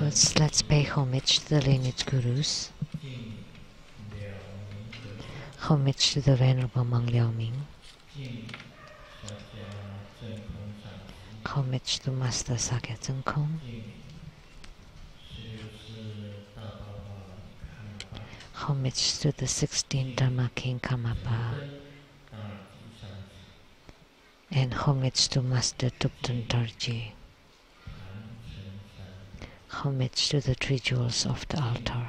First, let's pay homage to the lineage gurus. Homage to the Venerable Monk Liao Ming. Homage to Master Sakya Zeng Kong. Homage to the 16th Dharma King Karmapa. And homage to Master Thupten Tarji. Homage to the 3 jewels of the altar.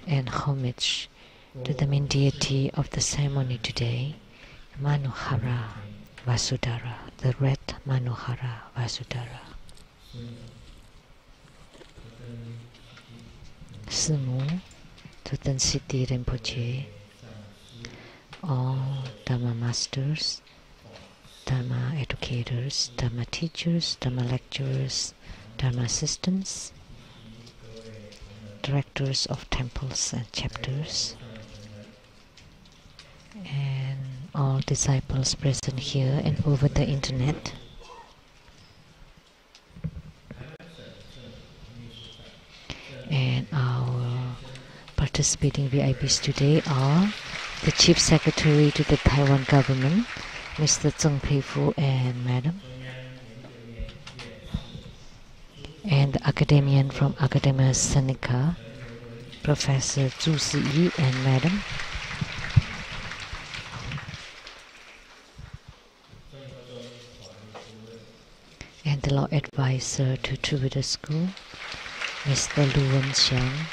And homage to the main deity of the ceremony today, Manohara Vasudhara, the red Manohara Vasudhara. Simu Thupten Siddhi Rinpoche, all Dharma masters, Dharma educators, Dharma teachers, Dharma lecturers, Dharma assistants, directors of temples and chapters, and all disciples present here and over the internet. And our participating VIPs today are the Chief Secretary to the Taiwan government, Mr. Zheng Peifu and Madam, and the academician from Academia Sinica, Professor Zhu Siyi and Madam, and the law advisor to Trivida School, Mr. Lu Wenxiang,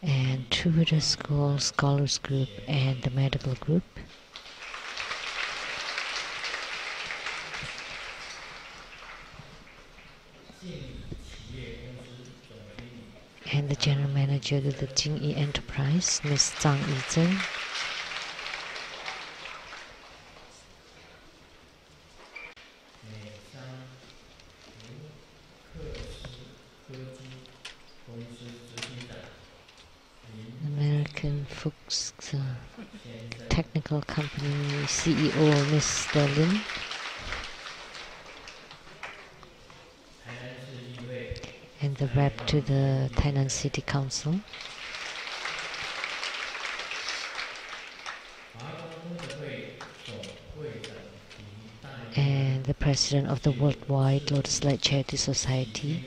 and Trivida School Scholars Group and the Medical Group, and the General Manager of the Jingyi Enterprise, Ms. Zhang Yizhen, American Fuchs Technical Company CEO, Mr. Lin, and the rep to the Tainan City Council, and the president of the Worldwide Lotus Light Charity Society,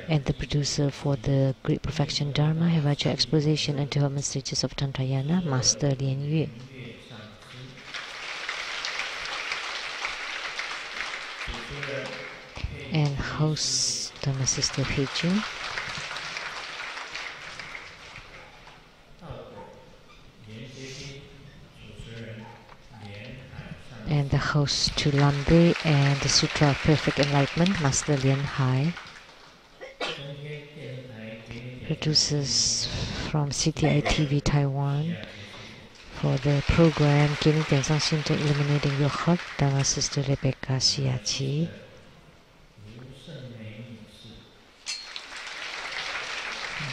and the producer for the Great Perfection Dharma Havaja Exposition and Development Stages of Tantrayana, Master Lian Yue. And host Dharma Sister Peiju. And the host to Lamdre and the Sutra of Perfect Enlightenment, Master Lian Hai. Producers from CTI TV Taiwan for the program Gaining Tianzang Shinto Illuminating Your Heart, Dharma Sister Rebecca Shiachi.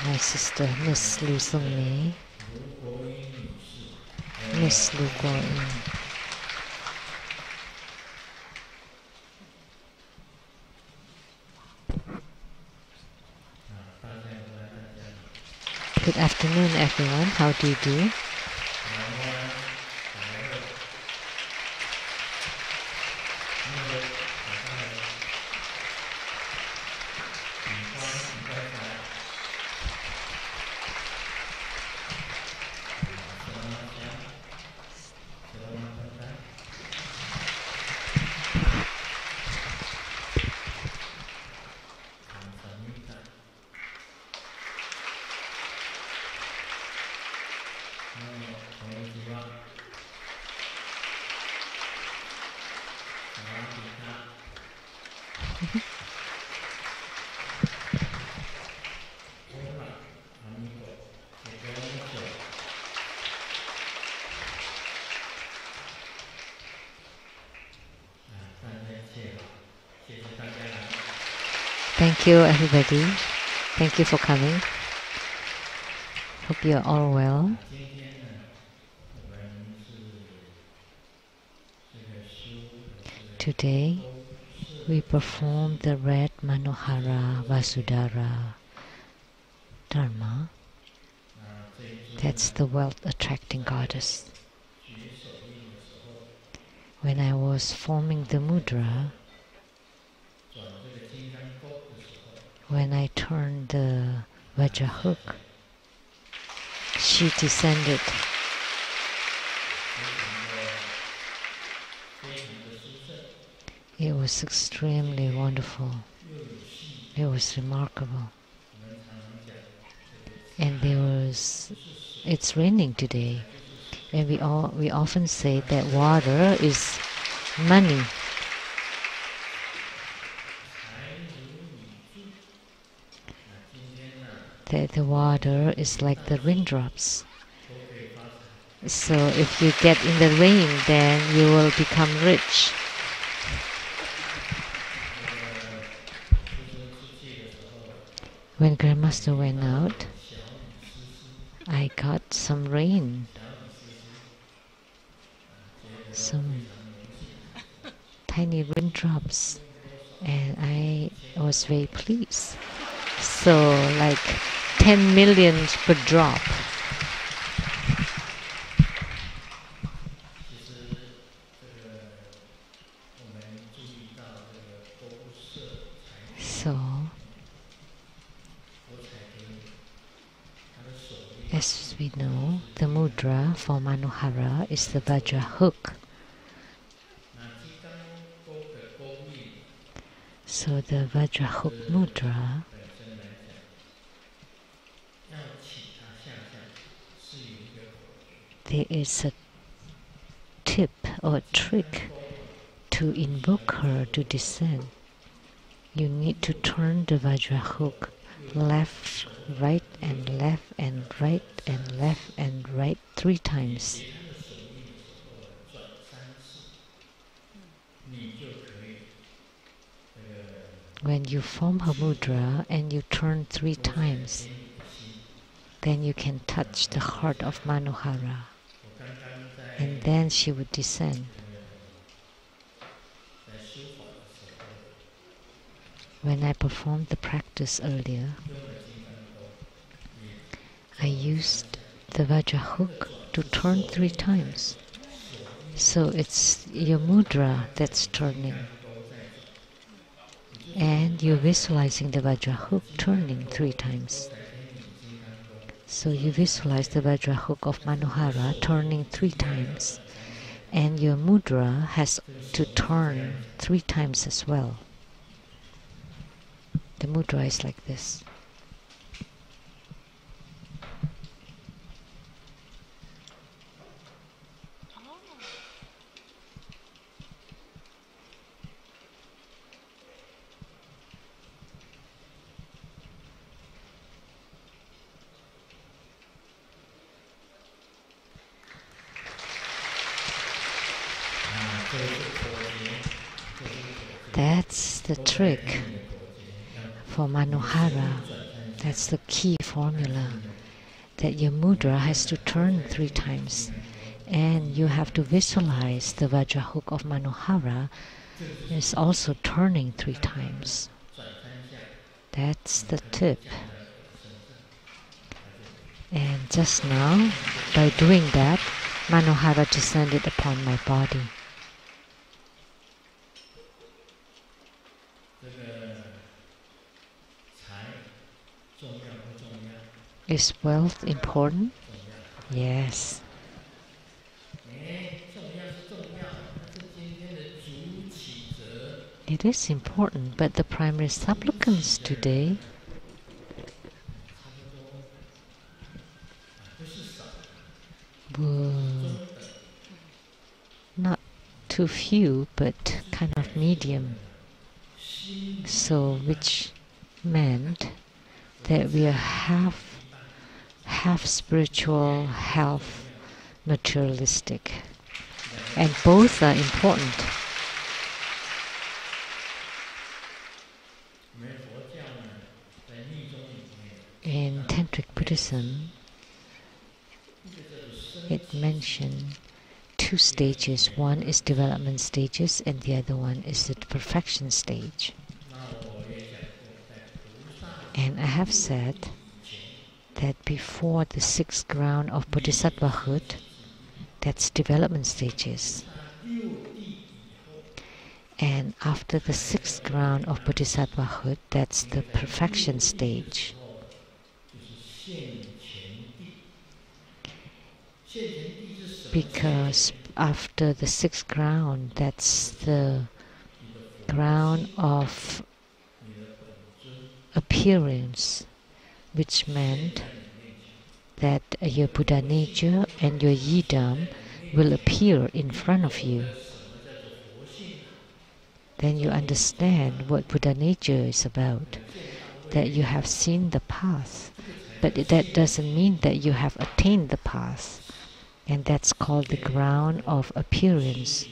My sister Miss Lu Sung Mei, Miss Lu Guoyin. Good afternoon, everyone. How do you do? Thank you, everybody. Thank you for coming. Hope you are all well. Today we perform the red Manohara Vasudhara Dharma. That's the wealth attracting goddess. When I was forming the mudra, when I turned the Vajra hook, she descended. It was extremely wonderful. It was remarkable. And it's raining today. And we often say that water is money. That the water is like the raindrops. So if you get in the rain, then you will become rich. When Grandmaster went out, I got some rain, some tiny raindrops, and I was very pleased. So like 10 million per drop. So as we know, the mudra for Manohara is the Vajra hook. So the Vajra hook mudra there is a tip or a trick to invoke her to descend. You need to turn the Vajra hook left, right and left and right and left and right 3 times. When you form her mudra and you turn 3 times, then you can touch the heart of Manohara, and then she would descend. When I performed the practice earlier, I used the Vajra hook to turn 3 times. So it's your mudra that's turning. And you're visualizing the Vajra hook turning 3 times. So you visualize the Vajra hook of Manohara turning 3 times. And your mudra has to turn 3 times as well. The mudra is like this. That's the trick for Manohara. That's the key formula, that your mudra has to turn 3 times, and you have to visualize the Vajra hook of Manohara is also turning 3 times. That's the tip. And just now, by doing that, Manohara descended upon my body. Is wealth important? Yes. It is important, but the primary supplicants today were not too few, but kind of medium. So which meant that we are half spiritual, half materialistic, and both are important. In Tantric Buddhism, it mentioned 2 two stages. One is development stages and the other one is the perfection stage. And I have said that before the sixth ground of Bodhisattvahood, that's development stages. And after the sixth ground of Bodhisattvahood, that's the perfection stage. Because after the sixth ground, that's the ground of appearance, which meant that your Buddha nature and your yidam will appear in front of you. Then you understand what Buddha nature is about, that you have seen the path, but that doesn't mean that you have attained the path. And that's called the ground of appearance.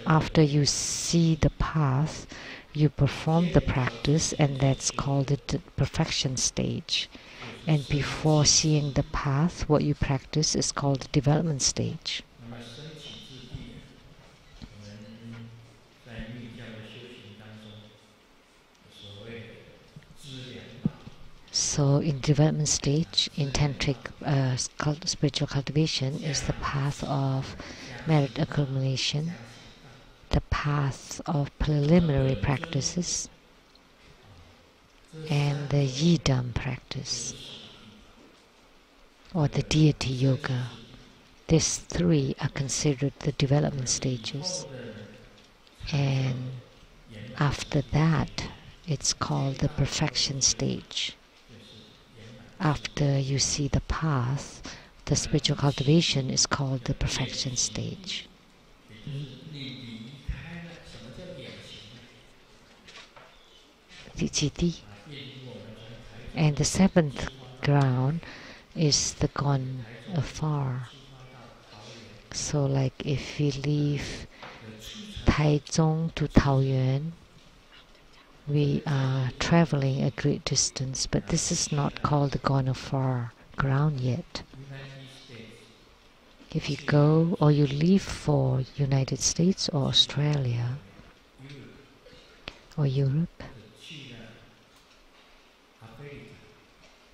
After you see the path, you perform the practice, and that's called the perfection stage. And before seeing the path, what you practice is called the development stage. So in development stage, in tantric spiritual cultivation, is the path of merit accumulation, the path of preliminary practices, and the yidam practice, or the deity yoga. These three are considered the development stages. And after that, it's called the perfection stage. After you see the path, the spiritual cultivation is called the perfection stage. And the seventh ground is the gone afar. So like if we leave Taichung to Taoyuan, we are traveling a great distance, but this is not called the gone afar ground yet. If you go or you leave for United States or Australia or Europe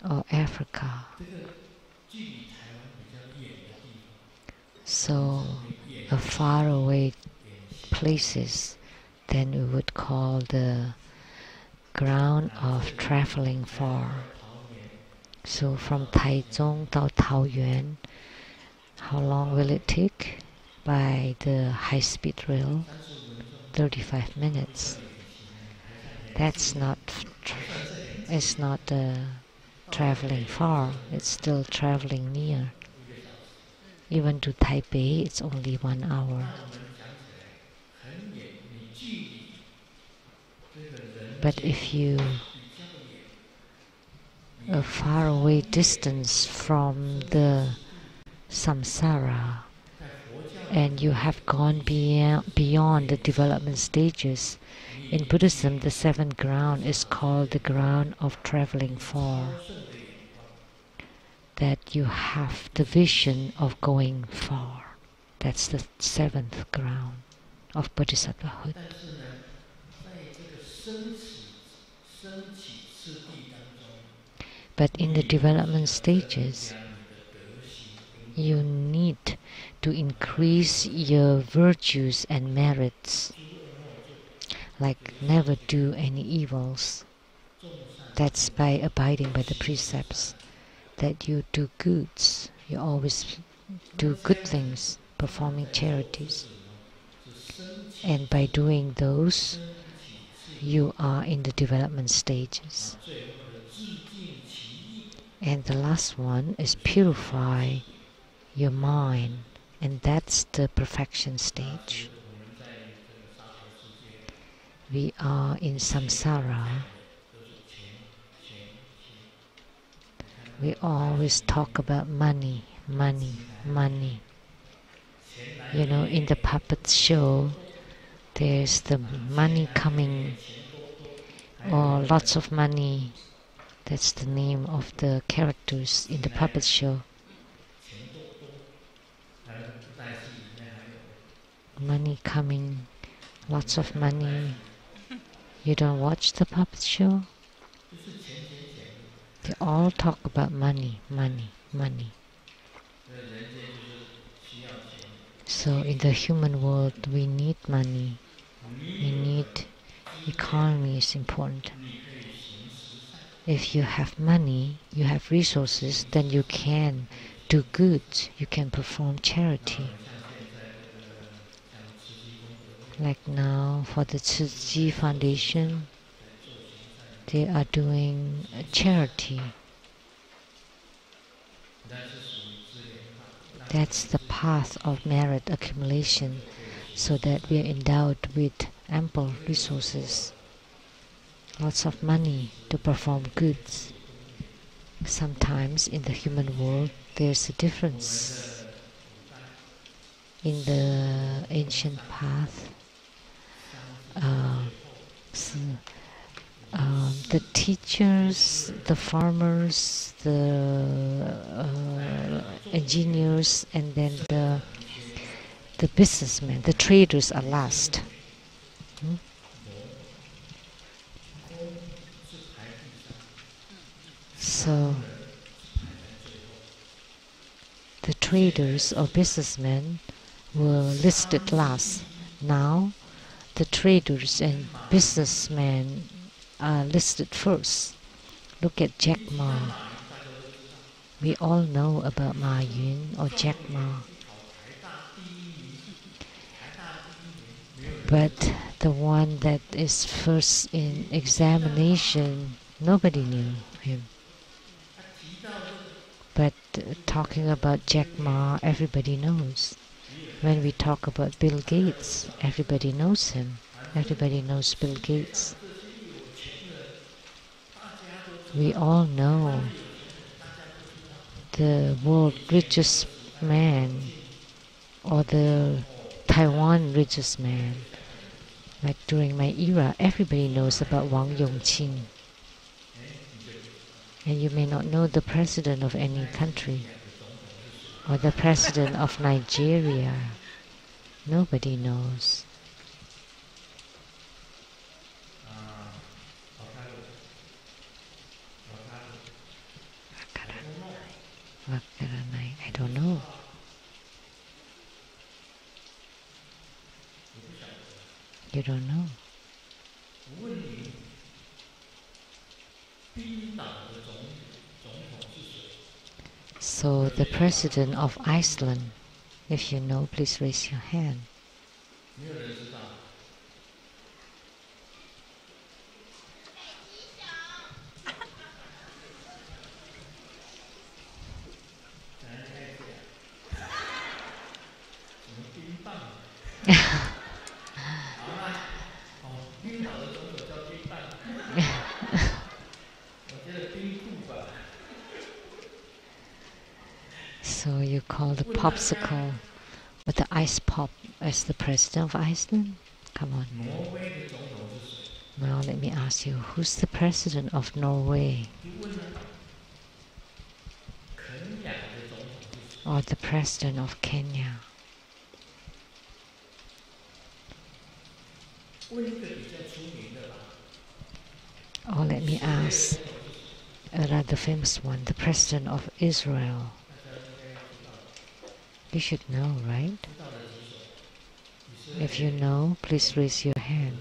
or Africa, so a far away places, then we would call the ground of traveling far. So from Taichung to Taoyuan, how long will it take? By the high-speed rail, 35 minutes. That's not traveling far, it's still traveling near. Even to Taipei, it's only 1 hour. But if you a far away distance from the samsara and you have gone beyond the development stages, in Buddhism the seventh ground is called the ground of traveling far. That you have the vision of going far. That's the seventh ground of Bodhisattvahood. But in the development stages, you need to increase your virtues and merits, like never do any evils. That's by abiding by the precepts, that you do goods, you always do good things, performing charities. And by doing those, you are in the development stages. And the last one is purify your mind, and that's the perfection stage. We are in samsara. We always talk about money, money, money. You know, in the puppet show, there's the money coming, or lots of money. That's the name of the characters in the puppet show. money coming, lots of money. You don't watch the puppet show? They all talk about money, money, money. So in the human world, we need money. We need economy is important. If you have money, you have resources, then you can do good. You can perform charity. Like now, for the Tzu Chi Foundation, they are doing a charity. That's the path of merit accumulation, so that we are endowed with ample resources, lots of money to perform goods. Sometimes in the human world, there's a difference. In the ancient path, the teachers, the farmers, the engineers, and then the businessmen, the traders are last. So the traders or businessmen were listed last. Now the traders and businessmen are listed first. Look at Jack Ma. We all know about Ma Yun or Jack Ma. But the one that is first in examination, nobody knew him. But talking about Jack Ma, everybody knows. When we talk about Bill Gates, everybody knows him. Everybody knows Bill Gates. We all know the world's richest man or the Taiwan richest man. Like during my era, everybody knows about Wang Yongqing. And you may not know the president of any country or the president of Nigeria. Nobody knows. I don't know. You don't know. So the president of Iceland, if you know, please raise your hand. So you call the popsicle with the ice pop as the president of Iceland? Come on. Now let me ask you, who's the president of Norway? Or the president of Kenya? Or let me ask a rather famous one, the president of Israel. You should know, right? If you know, please raise your hand.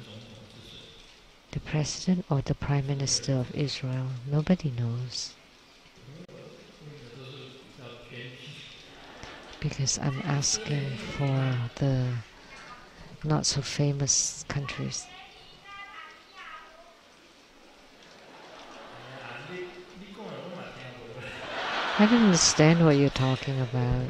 The president or the prime minister of Israel? Nobody knows. Because I'm asking for the not so famous countries. I don't understand what you're talking about.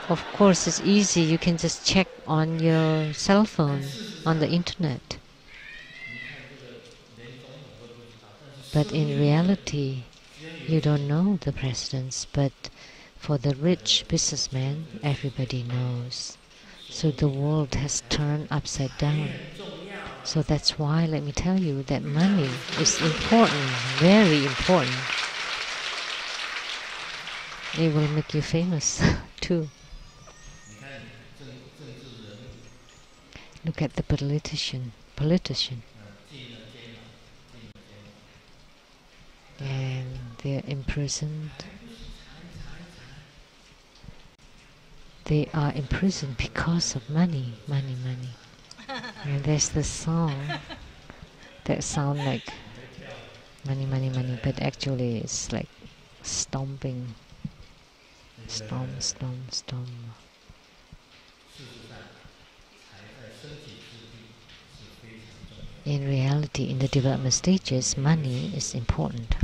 Of course, it's easy. You can just check on your cell phone, on the internet. But in reality, you don't know the presidents. But for the rich businessman, everybody knows. So the world has turned upside down. So that's why, let me tell you, that money is important, very important. It will make you famous too. Look at the politician. And they're imprisoned. They are imprisoned because of money. And there's the song that sound like money, but actually it's like stomping. Stomp. In reality, in the development stages, money is important.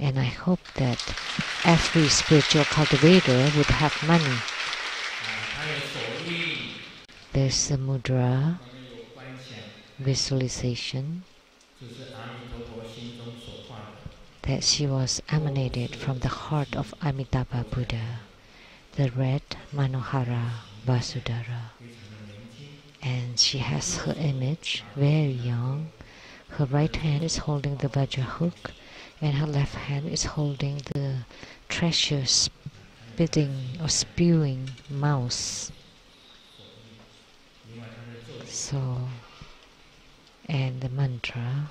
And I hope that every spiritual cultivator would have money. There's the mudra, visualization, that she was emanated from the heart of Amitabha Buddha, the red Manohara Vasudhara. And she has her image, very young. Her right hand is holding the Vajra hook, and her left hand is holding the treasure spitting or spewing mouse. So, and the mantra.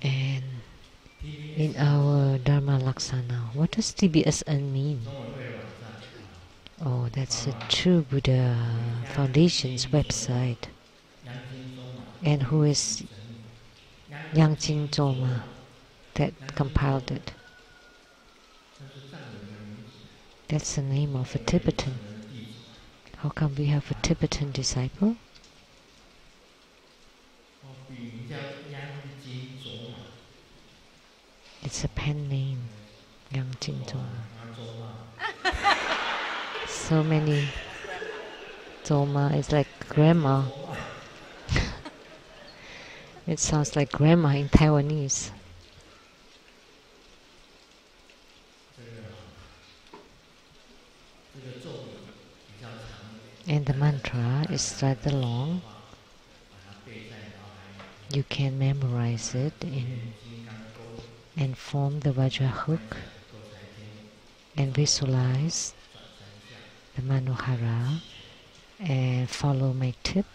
And in our Dharma Laksana, what does TBSN mean? Oh, that's the True Buddha Foundation's website. And who is Yang Jin Zoma that compiled it? That's the name of a Tibetan. How come we have a Tibetan disciple? It's a pen name, Yang Jin Zoma. So many Zoma, it's like grandma. It sounds like grandma in Taiwanese. And the mantra is rather long. You can memorize it and form the Vajra hook and visualize the Manohara and follow my tip.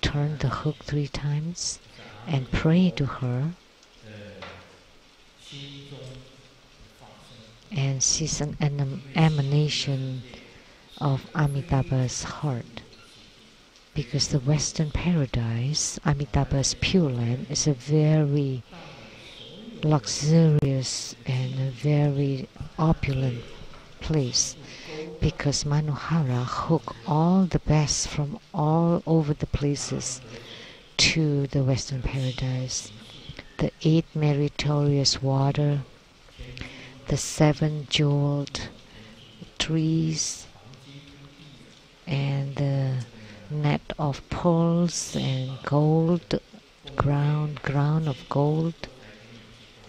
Turn the hook 3 times and pray to her. And she's an emanation of Amitabha's heart. Because the Western paradise, Amitabha's Pure Land, is a very luxurious and a very opulent place. Because Manohara hook all the best from all over the places to the Western paradise. The 8 meritorious water, the 7 jeweled trees, and the net of pearls and gold, ground of gold,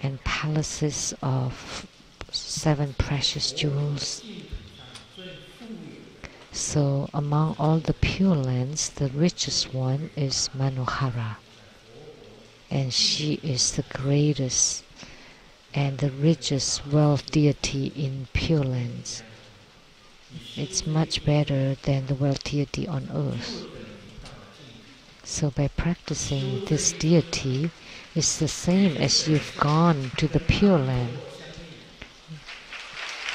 and palaces of 7 precious jewels. So among all the Pure Lands, the richest one is Manohara. And she is the greatest and the richest wealth deity in Pure Lands. It's much better than the wealth deity on earth. So by practicing this deity, it's the same as you've gone to the Pure Land.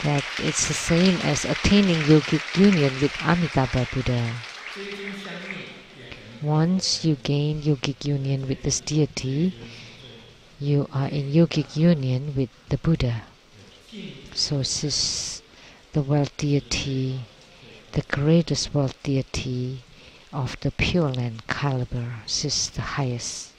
That it's the same as attaining yogic union with Amitabha Buddha. Once you gain yogic union with this deity, you are in yogic union with the Buddha. So this is the wealth deity, the greatest wealth deity of the Pure Land caliber. This is the highest.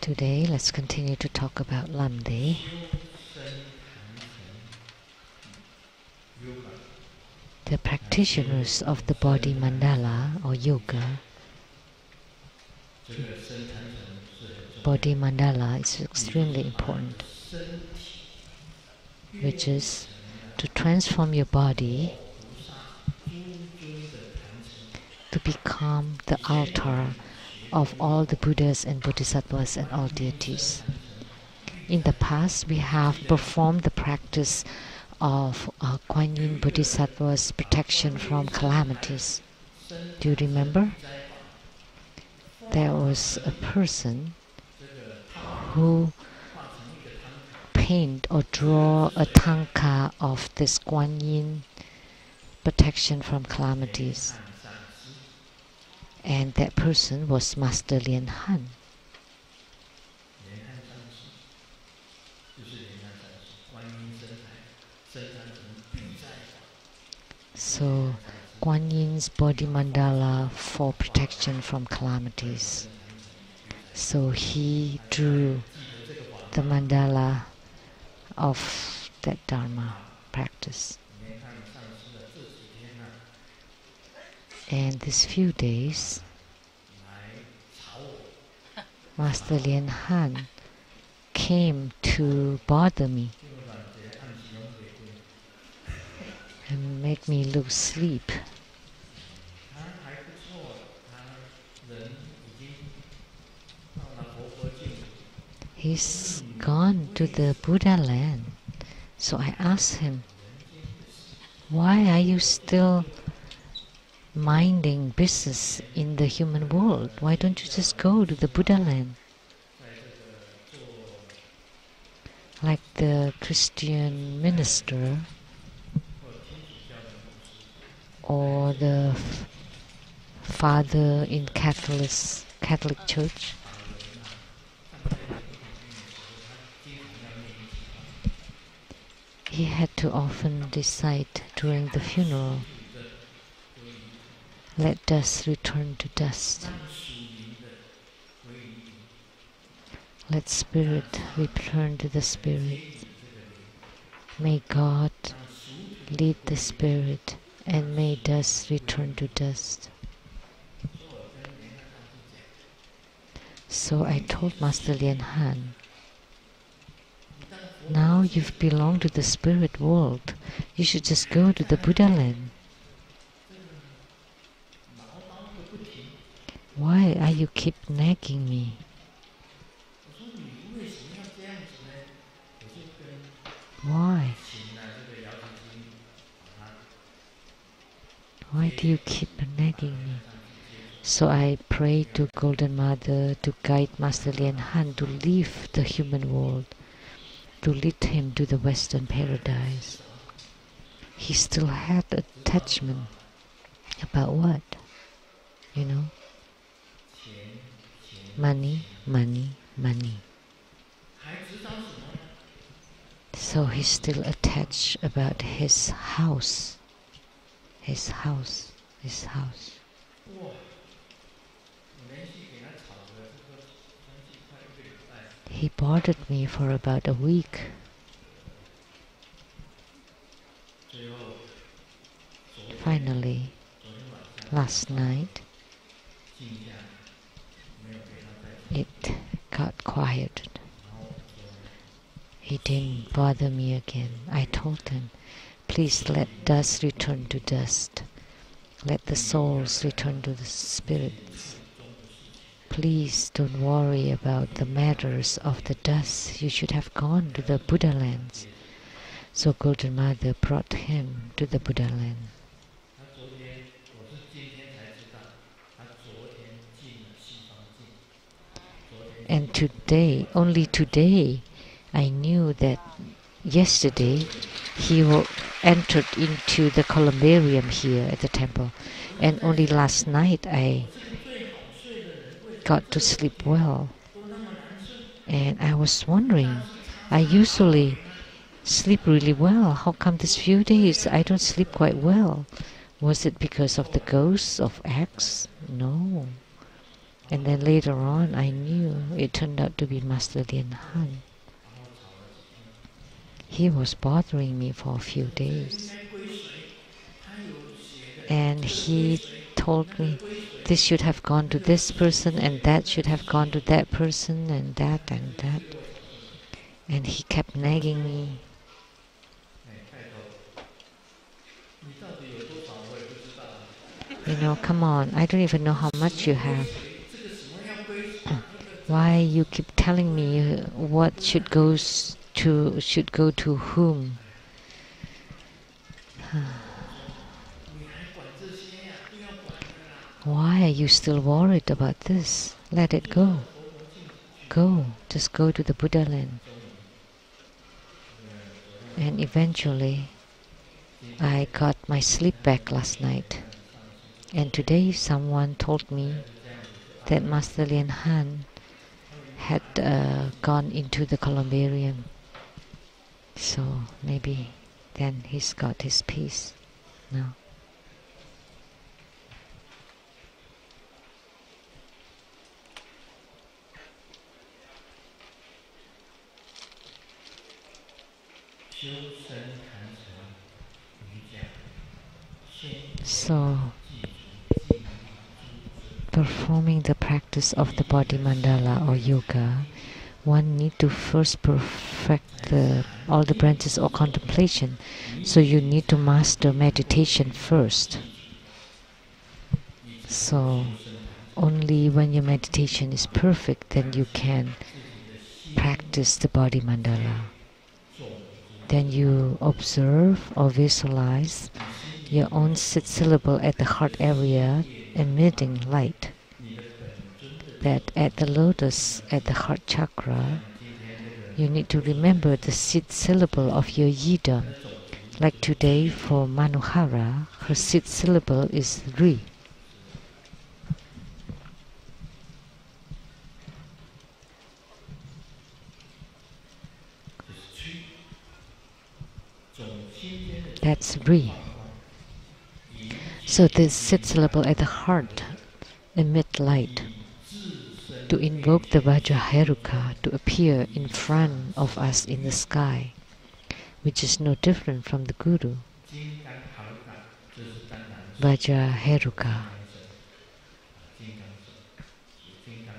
Today, let's continue to talk about Lamdre. The practitioners of the body mandala or yoga. Body mandala is extremely important, which is to transform your body to become the altar of all the Buddhas and Bodhisattvas and all deities. In the past, we have performed the practice of Kuan Yin Bodhisattva's protection from calamities. Do you remember? There was a person who paint or draw a tanka of this Kuan Yin protection from calamities. And that person was Master Lian Han. So, Kuan Yin's body mandala for protection from calamities. So he drew the mandala of that Dharma practice. And these few days, Master Lian Han came to bother me and make me lose sleep. He's gone to the Buddha land. So I asked him, why are you still minding business in the human world? Why don't you just go to the Buddha land? Like the Christian minister or the father in Catholic Church. He had to often decide during the funeral, let dust return to dust. Let spirit return to the spirit. May God lead the spirit, and may dust return to dust. So I told Master Lian Han, now you've belonged to the spirit world, you should just go to the Buddha land. Why are you keep nagging me? Why? Why do you keep nagging me? So I prayed to Golden Mother to guide Master Lian Han to leave the human world, to lead him to the Western paradise. He still had attachment. About what? You know? Money, money, money. So he's still attached about his house. His house. His house. He bothered me for about a week. Finally, last night, it got quiet. He didn't bother me again. I told him, please let dust return to dust. Let the souls return to the spirits. Please don't worry about the matters of the dust. You should have gone to the Buddha lands. So Golden Mother brought him to the Buddha land. And today, only today, I knew that yesterday he entered into the columbarium here at the temple. And only last night I got to sleep well. And I was wondering, I usually sleep really well. How come these few days I don't sleep quite well? Was it because of the ghosts of X? No. And then later on, I knew it turned out to be Master Lian Han. He was bothering me for a few days. And he told me, this should have gone to this person, and that should have gone to that person, and that and that. And he kept nagging me. You know, come on, I don't even know how much you have. Why you keep telling me what should go to whom? Why are you still worried about this? Let it go. Go, just go to the Buddha land. And eventually, I got my sleep back last night. And today someone told me that Master Lian Han had gone into the columbarium. So maybe then he's got his peace now. So, performing the practice of the body mandala or yoga, one need to first perfect all the branches of contemplation. So you need to master meditation first. So only when your meditation is perfect, then you can practice the body mandala. Then you observe or visualize your own sit syllable at the heart area emitting light. That at the lotus, at the heart chakra, you need to remember the sit syllable of your yidam. Like today for Manohara, her sit syllable is Ri. That's Ri. So the sit syllable at the heart emit light to invoke the Vajraheruka to appear in front of us in the sky, which is no different from the Guru. Vajraheruka.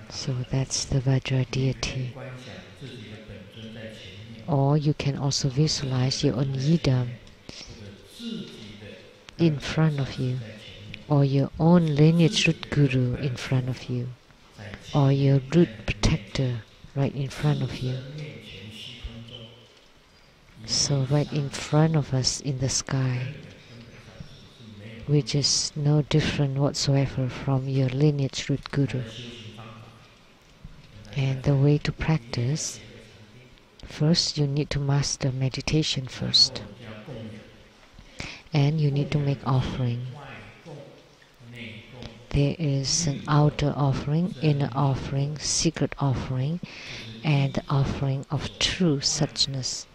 So that's the Vajra deity. Or you can also visualize your own yidam in front of you, or your own lineage root guru in front of you, or your root protector right in front of you. So right in front of us in the sky, which is no different whatsoever from your lineage root guru. And the way to practice, first you need to master meditation first. And you need to make offering. There is an outer offering, inner offering, secret offering, and the offering of true suchness,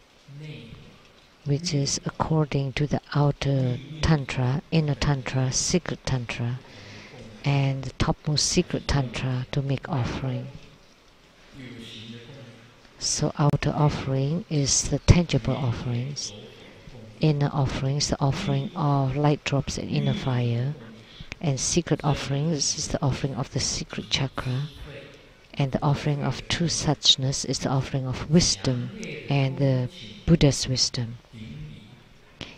which is according to the outer tantra, inner tantra, secret tantra, and the topmost secret tantra to make offering. So outer offering is the tangible offerings. Inner offerings, the offering of light drops and inner fire, and secret offerings is the offering of the secret chakra, and the offering of true suchness is the offering of wisdom and the Buddha's wisdom.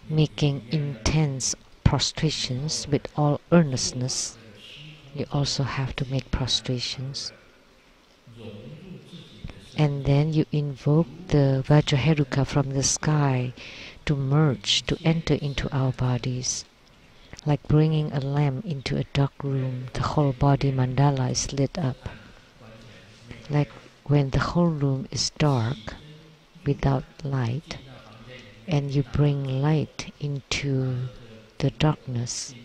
Making intense prostrations with all earnestness, you also have to make prostrations. And then you invoke the Vajraheruka from the sky to merge, to enter into our bodies. Like bringing a lamp into a dark room, the whole body mandala is lit up. Like when the whole room is dark, without light, and you bring light into the darkness,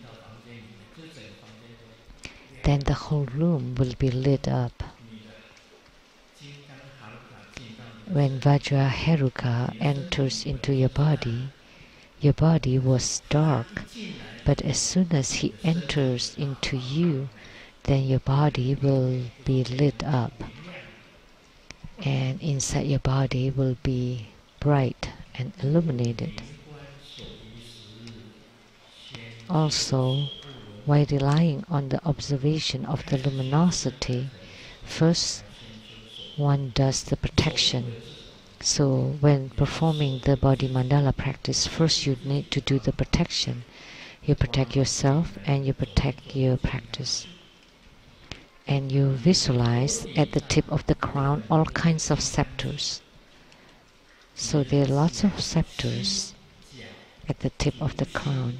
then the whole room will be lit up. When Vajraheruka enters into your body was dark, but as soon as he enters into you, then your body will be lit up, and inside your body will be bright and illuminated. Also, while relying on the observation of the luminosity, first one does the protection. So when performing the body mandala practice, first you need to do the protection. You protect yourself and you protect your practice. And you visualize at the tip of the crown all kinds of scepters. So there are lots of scepters at the tip of the crown.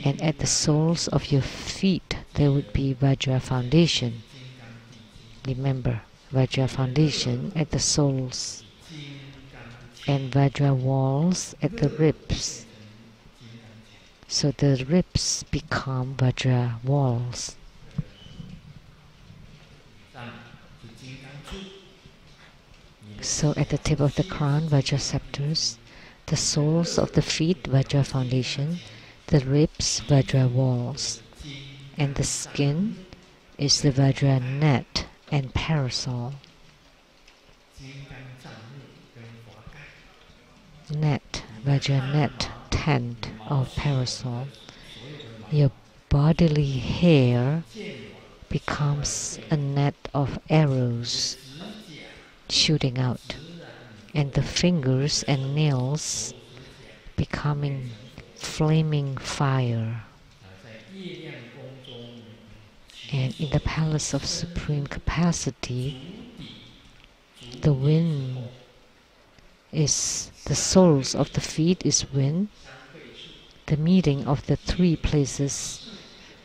And at the soles of your feet, there would be Vajra foundation. Remember, Vajra foundation at the soles, and Vajra walls at the ribs. So the ribs become Vajra walls. So at the tip of the crown, Vajra scepters, the soles of the feet, Vajra foundation, the ribs, Vajra walls, and the skin is the Vajra net and parasol. Net, Vajra net, tent or parasol. Your bodily hair becomes a net of arrows shooting out, and the fingers and nails becoming flaming fire. And in the palace of supreme capacity, the wind is, the soles of the feet is wind. The meeting of the three places,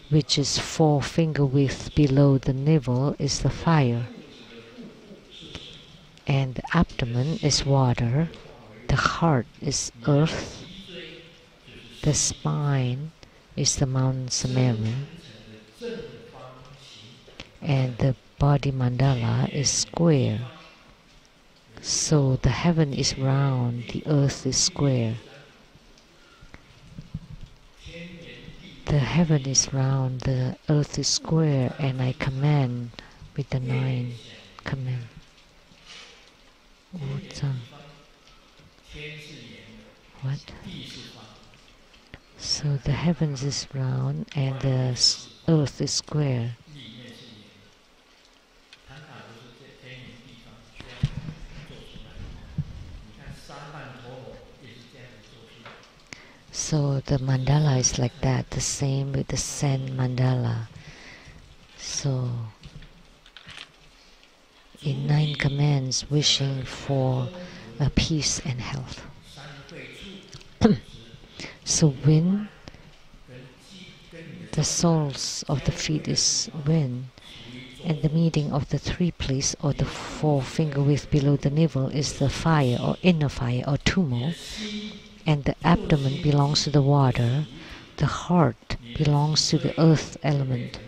which is 4 finger width below the navel, is the fire. And the abdomen is water, the heart is earth, the spine is the Mount Sumeru, and the body mandala is square. So the heaven is round, the earth is square. The heaven is round, the earth is square, and I command with the 9 command. What? So the heavens is round and the earth is square. So the mandala is like that, the same with the sand mandala. So in 9 commands, wishing for peace and health. So wind, the soles of the feet is wind, and the meeting of the 3 place or the 4 finger width below the navel is the fire or inner fire or tumo, and the abdomen belongs to the water, the heart belongs to the earth element,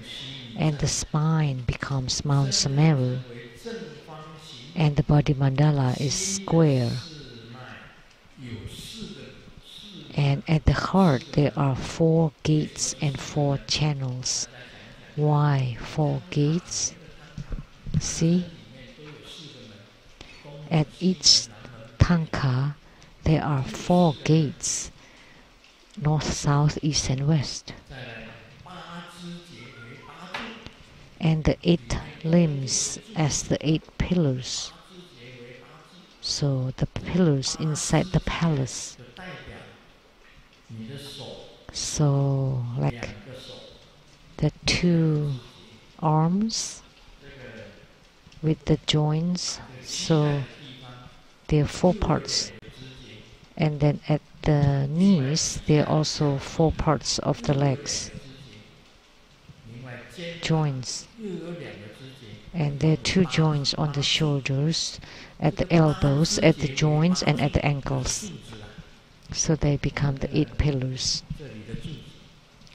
and the spine becomes Mount Sumeru, and the body mandala is square. And at the heart there are 4 gates and 4 channels. Why 4 gates? See? At each tanka there are 4 gates, north, south, east and west. And the 8 limbs as the 8 pillars. So the pillars inside the palace. So like the 2 arms with the joints, so there are 4 parts. And then at the knees there are also 4 parts of the legs, joints. And there are 2 joints on the shoulders, at the elbows, at the joints and at the ankles. So they become the 8 pillars.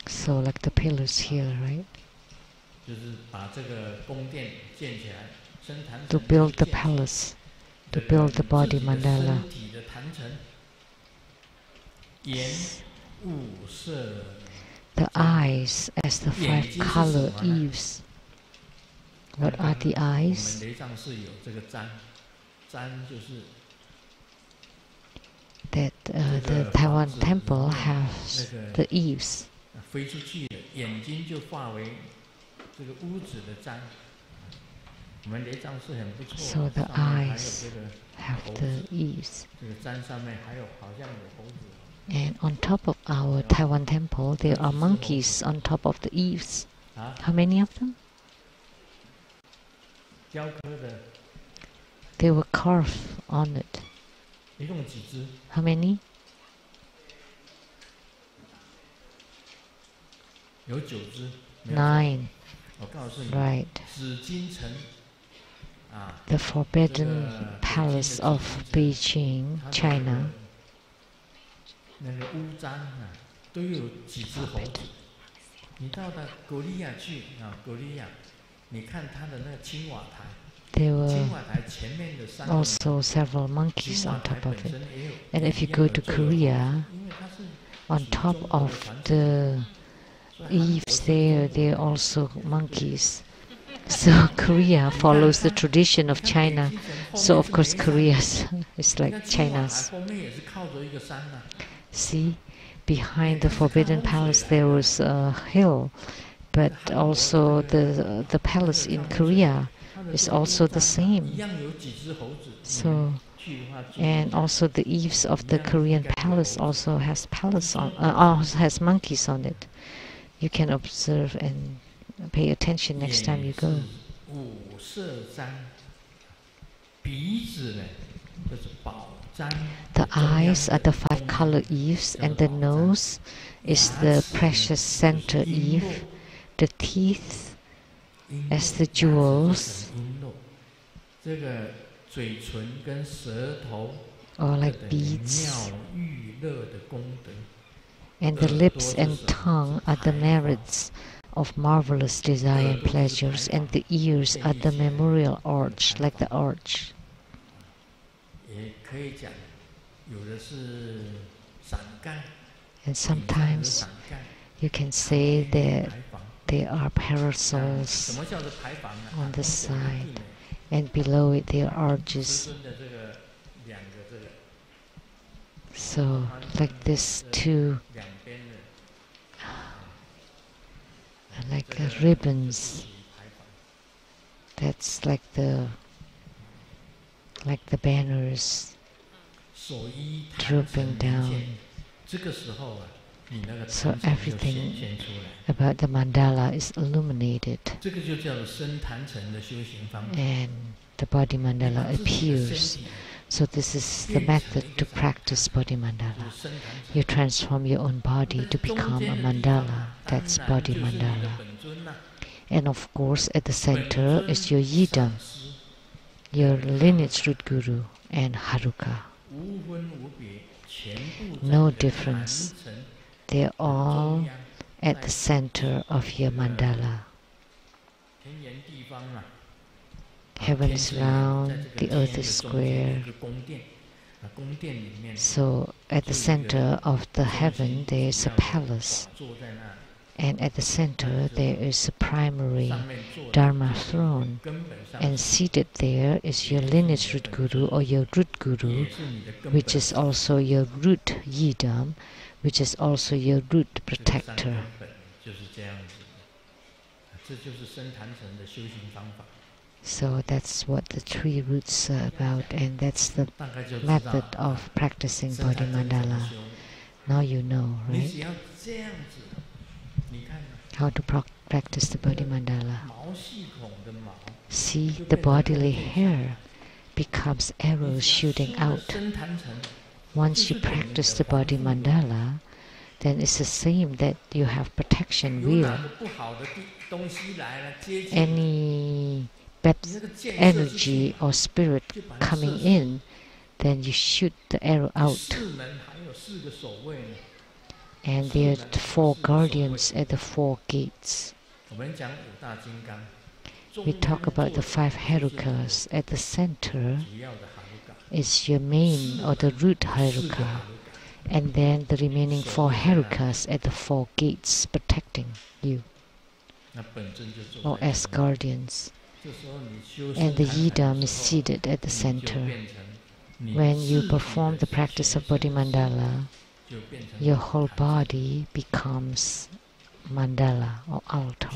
So like the pillars here, right? To build the palace, to build the body mandala. The eyes as the 5 color eaves. What are the eyes? That the Taiwan temple has the eaves. So the eyes have the eaves. And on top of our Taiwan temple, there are monkeys on top of the eaves. How many of them? They were carved on it. How many? 9. Right. The Forbidden Palace of Beijing, China. There were also several monkeys on top of it. And if you go to Korea, on top of the eaves there are also monkeys. So Korea follows the tradition of China. So of course Korea is like China's. See, behind the Forbidden Palace there was a hill, but also the palace in Korea is also the same. So, and also the eaves of the Korean palace also has has monkeys on it. You can observe and pay attention next time you go. The eyes are the 5-color eaves, and the nose is the precious center eve. The teeth as the jewels, or like beads. And the lips and tongue are the merits of marvelous desire and pleasures, and the ears are the memorial arch, like the arch. And sometimes you can say that there are parasols on the side, and below it there are arches. So, like this two, like ribbons. That's like the banners drooping down. So everything about the mandala is illuminated, and the body mandala appears. So this is the method to practice body mandala. You transform your own body to become a mandala. That's body mandala. And of course at the center is your yidam, your lineage root guru, and haruka. No difference. They're all at the center of your mandala. Heaven is round, the earth is square. So at the center of the heaven there is a palace, and at the center there is a primary Dharma throne, and seated there is your lineage root guru or your root guru, which is also your root yidam, which is also your root protector. So that's what the 3 roots are about, and that's the method of practicing body mandala. Now you know, right? How to practice the body mandala. See, the bodily hair becomes arrows shooting out. Once you practice the body mandala, then it's the same that you have protection wheel. Any bad energy or spirit coming in, then you shoot the arrow out. And there are the 4 guardians at the 4 gates. We talk about the 5 herukas. At the center is your main or the root heruka, and then the remaining 4 herukas at the 4 gates protecting you, or as guardians. and the yidam is seated at the center. When you perform the practice of body mandala, your whole body becomes mandala or altar.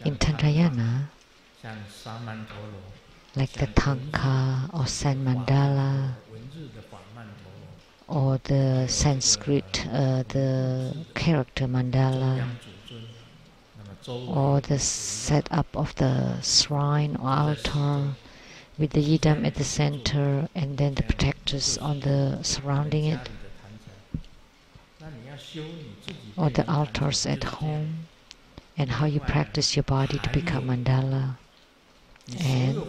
In Tantrayana, like the Tanka or San Mandala, or the Sanskrit, the character mandala, or the setup of the shrine or altar with the yidam at the center and then the protectors on the surrounding it, or the altars at home, and how you practice your body to become mandala. And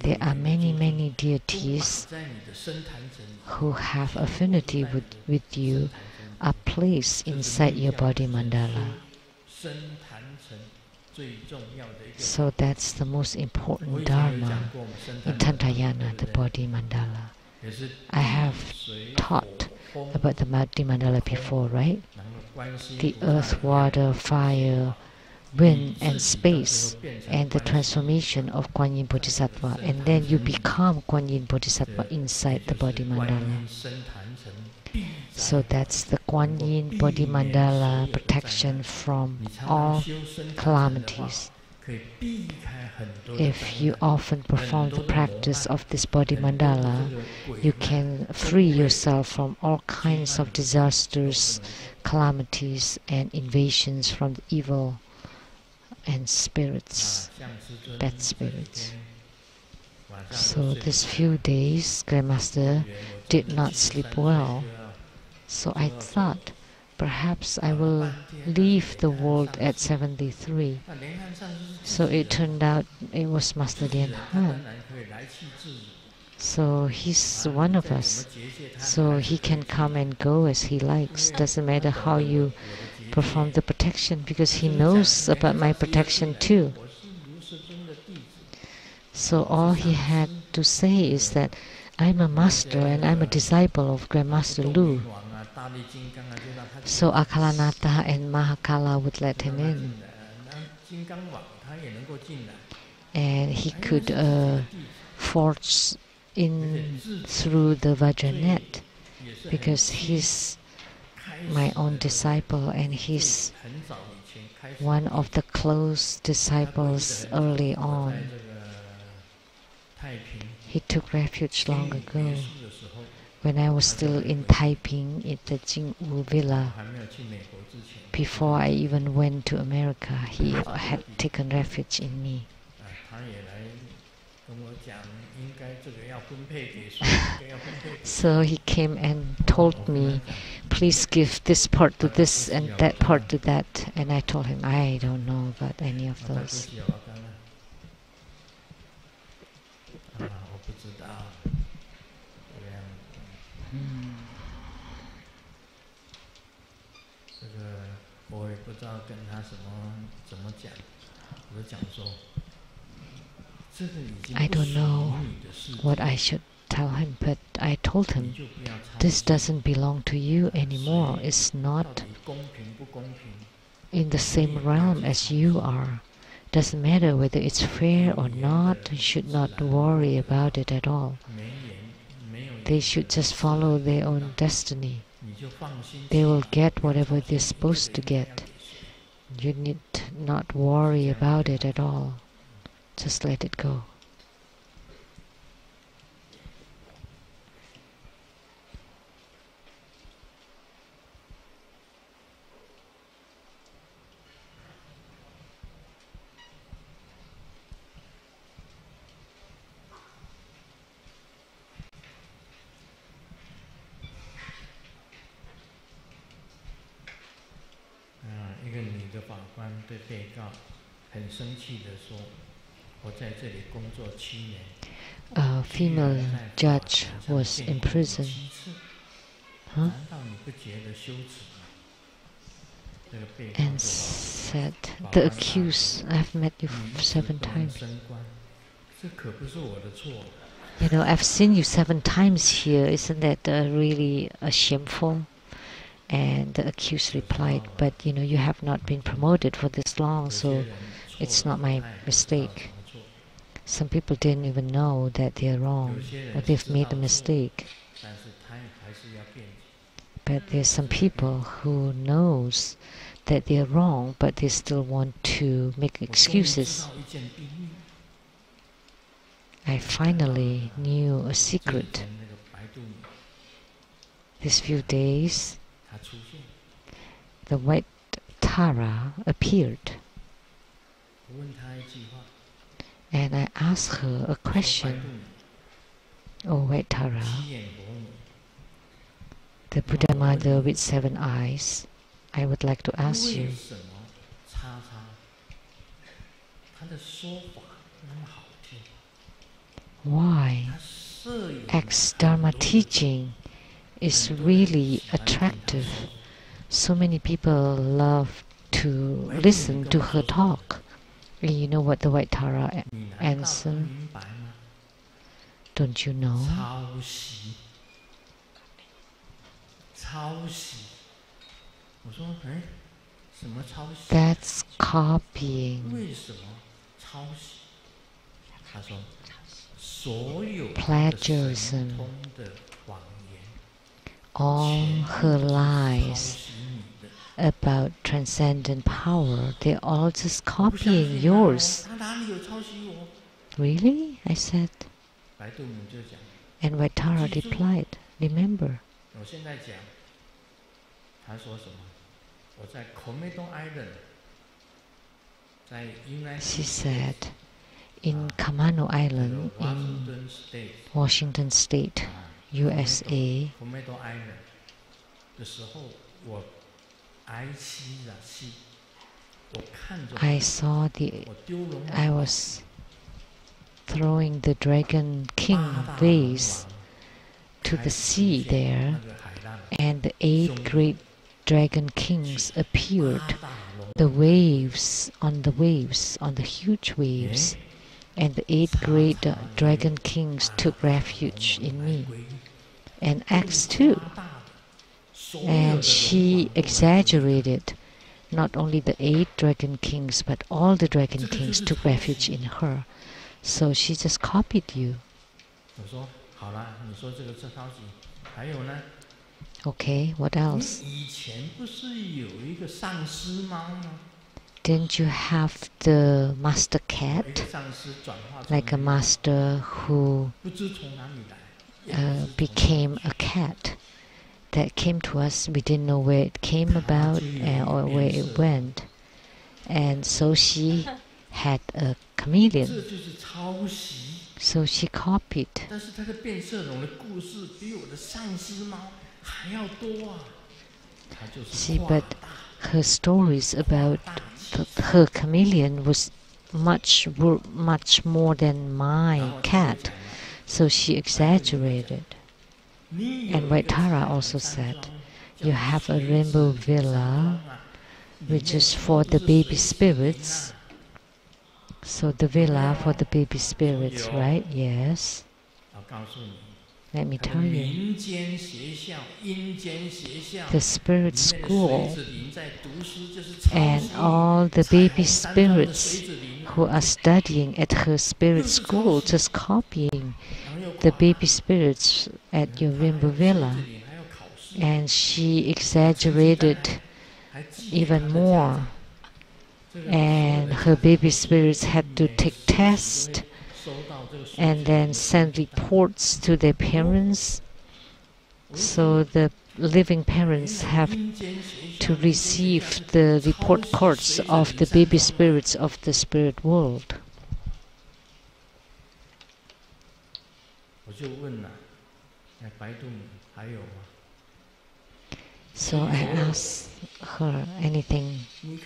there are many deities who have affinity with you are placed inside your body mandala. So that's the most important dharma in Tantrayana, the body mandala. I have taught about the body mandala before, right? The earth, water, fire, wind and space, and the transformation of Kuan Yin Bodhisattva, and then you become Kuan Yin Bodhisattva inside the body mandala. So that's the Kuan Yin body mandala, protection from all calamities. If you often perform the practice of this body mandala, you can free yourself from all kinds of disasters, calamities, and invasions from the evil and spirits, bad spirits. So these few days, Grandmaster did not sleep well. So I thought perhaps I will leave the world at 73. So it turned out it was Master Lian Han. So he's one of us. So he can come and go as he likes. Doesn't matter how you perform the protection, because he knows about my protection too. So all he had to say is that I'm a master and I'm a disciple of Grandmaster Lu. So Akalanata and Mahakala would let him in. And he could forge in through the Vajranet, because he's my own disciple and he's one of the close disciples early on. He took refuge long ago. When I was still in Taiping at the Jingwu Villa, before I even went to America, he had taken refuge in me. So he came and told me, please give this part to this and that part to that. And I told him, I don't know about any of those. I don't know what I should tell him, but I told him, this doesn't belong to you anymore. It's not in the same realm as you are. Doesn't matter whether it's fair or not. You should not worry about it at all. They should just follow their own destiny. They will get whatever they're supposed to get. You need not worry about it at all. Just let it go. A female judge was in prison. Huh? And said, the accused, I've met you 7 times. You know, I've seen you 7 times here. Isn't that really shameful? And the accused replied, but you have not been promoted for this long, so it's not my mistake. Some people didn't even know that they're wrong or they've made a mistake. But there's some people who knows that they're wrong, but they still want to make excuses. I finally knew a secret. These few days, the white Tara appeared. And I asked her a question. Oh, white Tara, the Buddha Mother with 7 eyes, I would like to ask you, why X-Dharma teaching is really attractive. So many people love to listen to her talk. And you know what the white Tara answered? Don't you know? That's copying. Plagiarism. All her lies about transcendent power, they're all just copying yours. Really? I said. And Vaitara replied, remember. She said, in Kamano Island in Washington State, USA, I was throwing the Dragon King vase to the sea there, and the 8 great Dragon Kings appeared. The waves, on the huge waves, and the 8 great Dragon Kings took refuge in me, and X too. And she exaggerated. Not only the 8 Dragon Kings, but all the Dragon Kings took refuge in her. So she just copied you. Okay, what else? Didn't you have the master cat? Like a master who became a cat that came to us. We didn't know where it came about or where it went. And so she had a chameleon. So she copied. See, but her stories about her chameleon was much more than my cat. So she exaggerated. And Vaitara also said, you have a rainbow villa, which is for the baby spirits. So the villa for the baby spirits, right? Yes. Let me tell you. The spirit school and all the baby spirits who are studying at her spirit school, just copying the baby spirits at your rainbow villa. And she exaggerated even more. And her baby spirits had to take tests and then send reports to their parents. So the living parents have to receive the report cards of the baby spirits of the spirit world. So I asked her, anything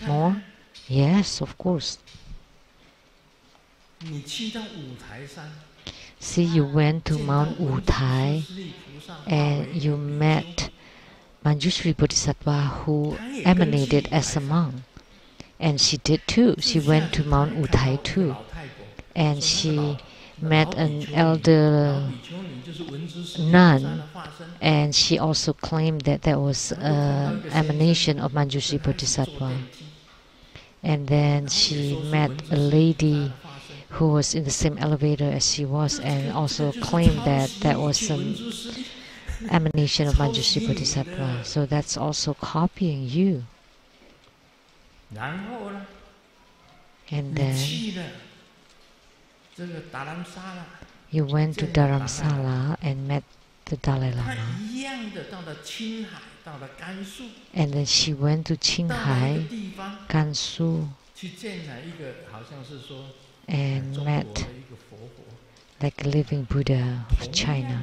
more? Yes, of course. See, you went to Mount Wutai and you met Manjushri Bodhisattva who emanated as a monk. And she did too. She went to Mount Wutai too. And she met an elder nun, and she also claimed that that was an emanation of Manjushri Bodhisattva. And then she met a lady who was in the same elevator as she was, and also claimed that that was an emanation of Manjushri Bodhisattva. So that's also copying you. And then you went to Dharamsala and met the Dalai Lama. And then she went to Qinghai, Gansu, and met like a living Buddha of China.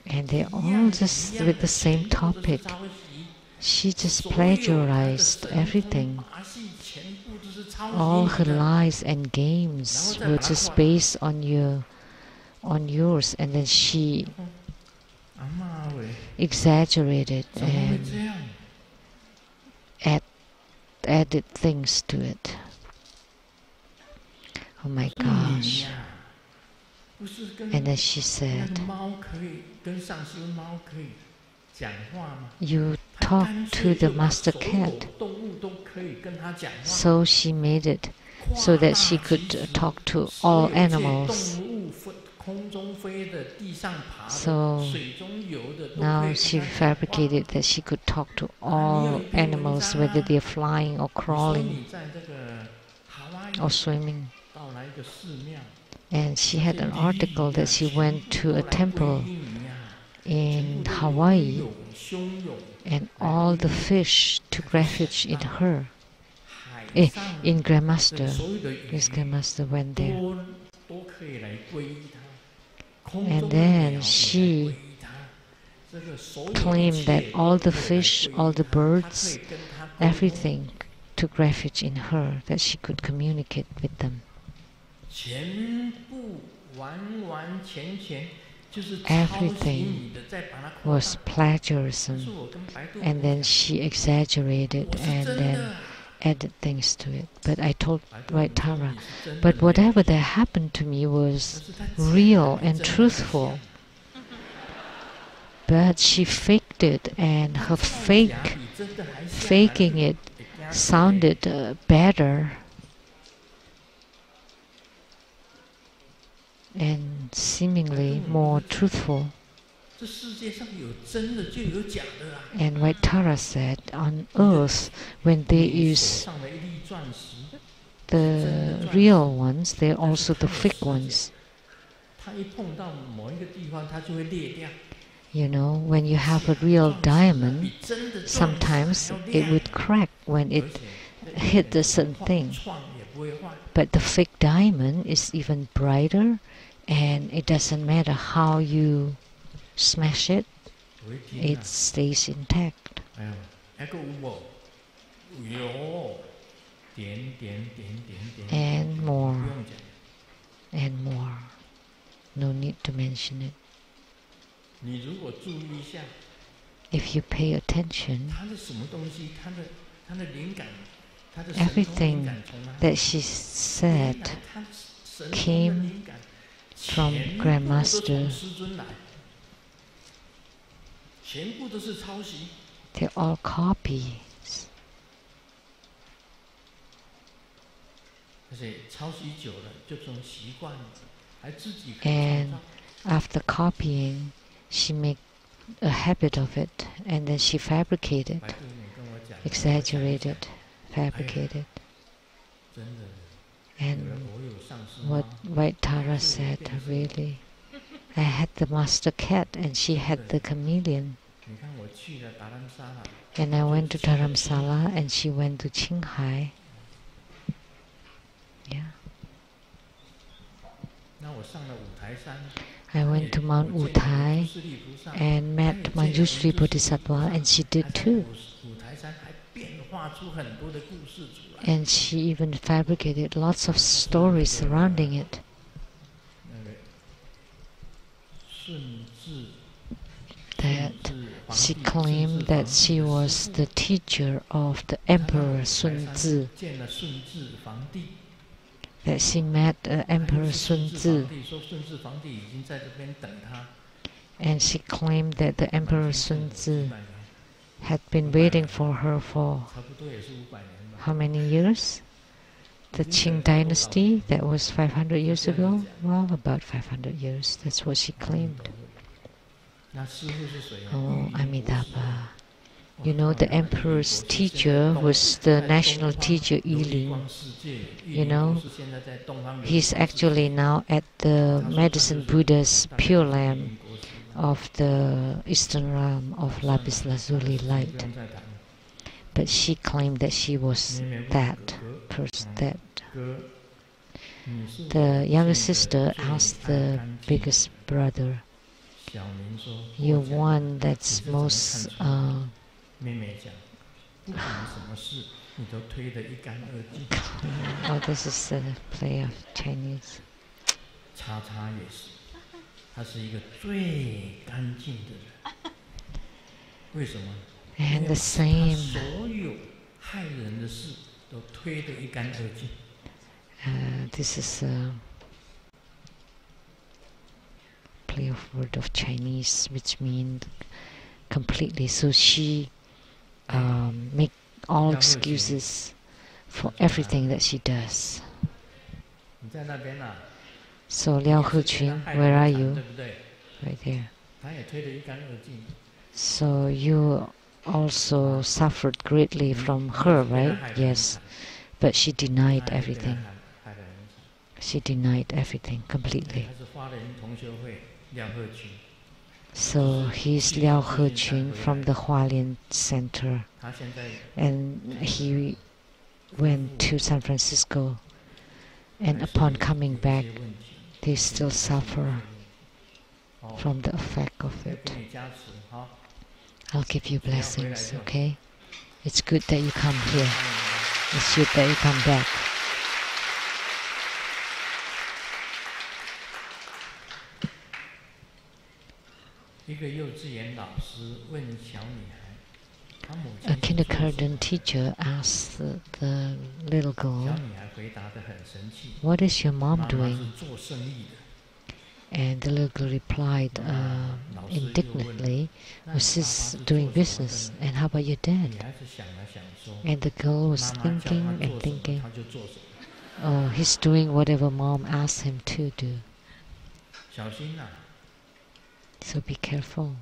And they all just with the same topic. She just plagiarized everything. All her lies and games were just based on yours, and then she exaggerated and added things to it. Oh my gosh. And then she said, you talk to the master cat. So she made it so that she could talk to all animals. So now she fabricated that she could talk to all animals, whether they're flying or crawling or swimming. And she had an article that she went to a temple in Hawaii, and all the fish took refuge in her. In Grandmaster. His Grandmaster went there. And then she claimed that all the fish, all the birds, everything took refuge in her, that she could communicate with them. Everything was plagiarism, and then she exaggerated and then added things to it. But I told White Tara, but whatever that happened to me was real and truthful. But she faked it, and her faking it sounded better and seemingly more truthful. And White Tara said, on earth, when they use the real ones, they're also the fake ones. You know, when you have a real diamond, sometimes it would crack when it hit a certain thing. But the fake diamond is even brighter, and it doesn't matter how you smash it, it stays intact. And more, and more. No need to mention it. If you pay attention, everything that she said came from Grandmaster. They're all copies. And after copying, she made a habit of it, and then she fabricated, exaggerated, fabricated. And what White Tara said, really, I had the master cat and she had the chameleon. And I went to Dharamsala and she went to Qinghai. Yeah. I went to Mount Wutai and met Manjushri Bodhisattva, and she did too. And she even fabricated lots of stories surrounding it. That she claimed that she was the teacher of the Emperor Sun Tzu. that she met Emperor Sun Tzu, and she claimed that the Emperor Sun Tzu had been waiting for her for how many years? The Qing dynasty, that was 500 years ago? Well, about 500 years. That's what she claimed. Oh, Amitabha. You know, the emperor's teacher was the national teacher, Yiling. You know, he's actually now at the Medicine Buddha's Pure Lamb of the Eastern realm of Lapis Lazuli light. But she claimed that she was that person. That the younger sister asked the biggest brother, "You're one that's most." Oh, this is a play of Chinese. And the same. This is a play of word of Chinese, which means completely. So she make all excuses for everything that she does. So Liao Hechun, where are you? Right there. So you also suffered greatly from her, right? Yes. But she denied everything. She denied everything completely. So he's Liao Hechun from the Hualien Center. And he went to San Francisco. And upon coming back, they still suffer from the effect of it. I'll give you blessings, okay? It's good that you come here. It's good that you come back. A kindergarten teacher asked the little girl, "What is your mom doing?" And the little girl replied indignantly, "Well, she's doing business. And how about your dad?" And the girl was thinking and thinking, "Oh, he's doing whatever mom asked him to do." So be careful.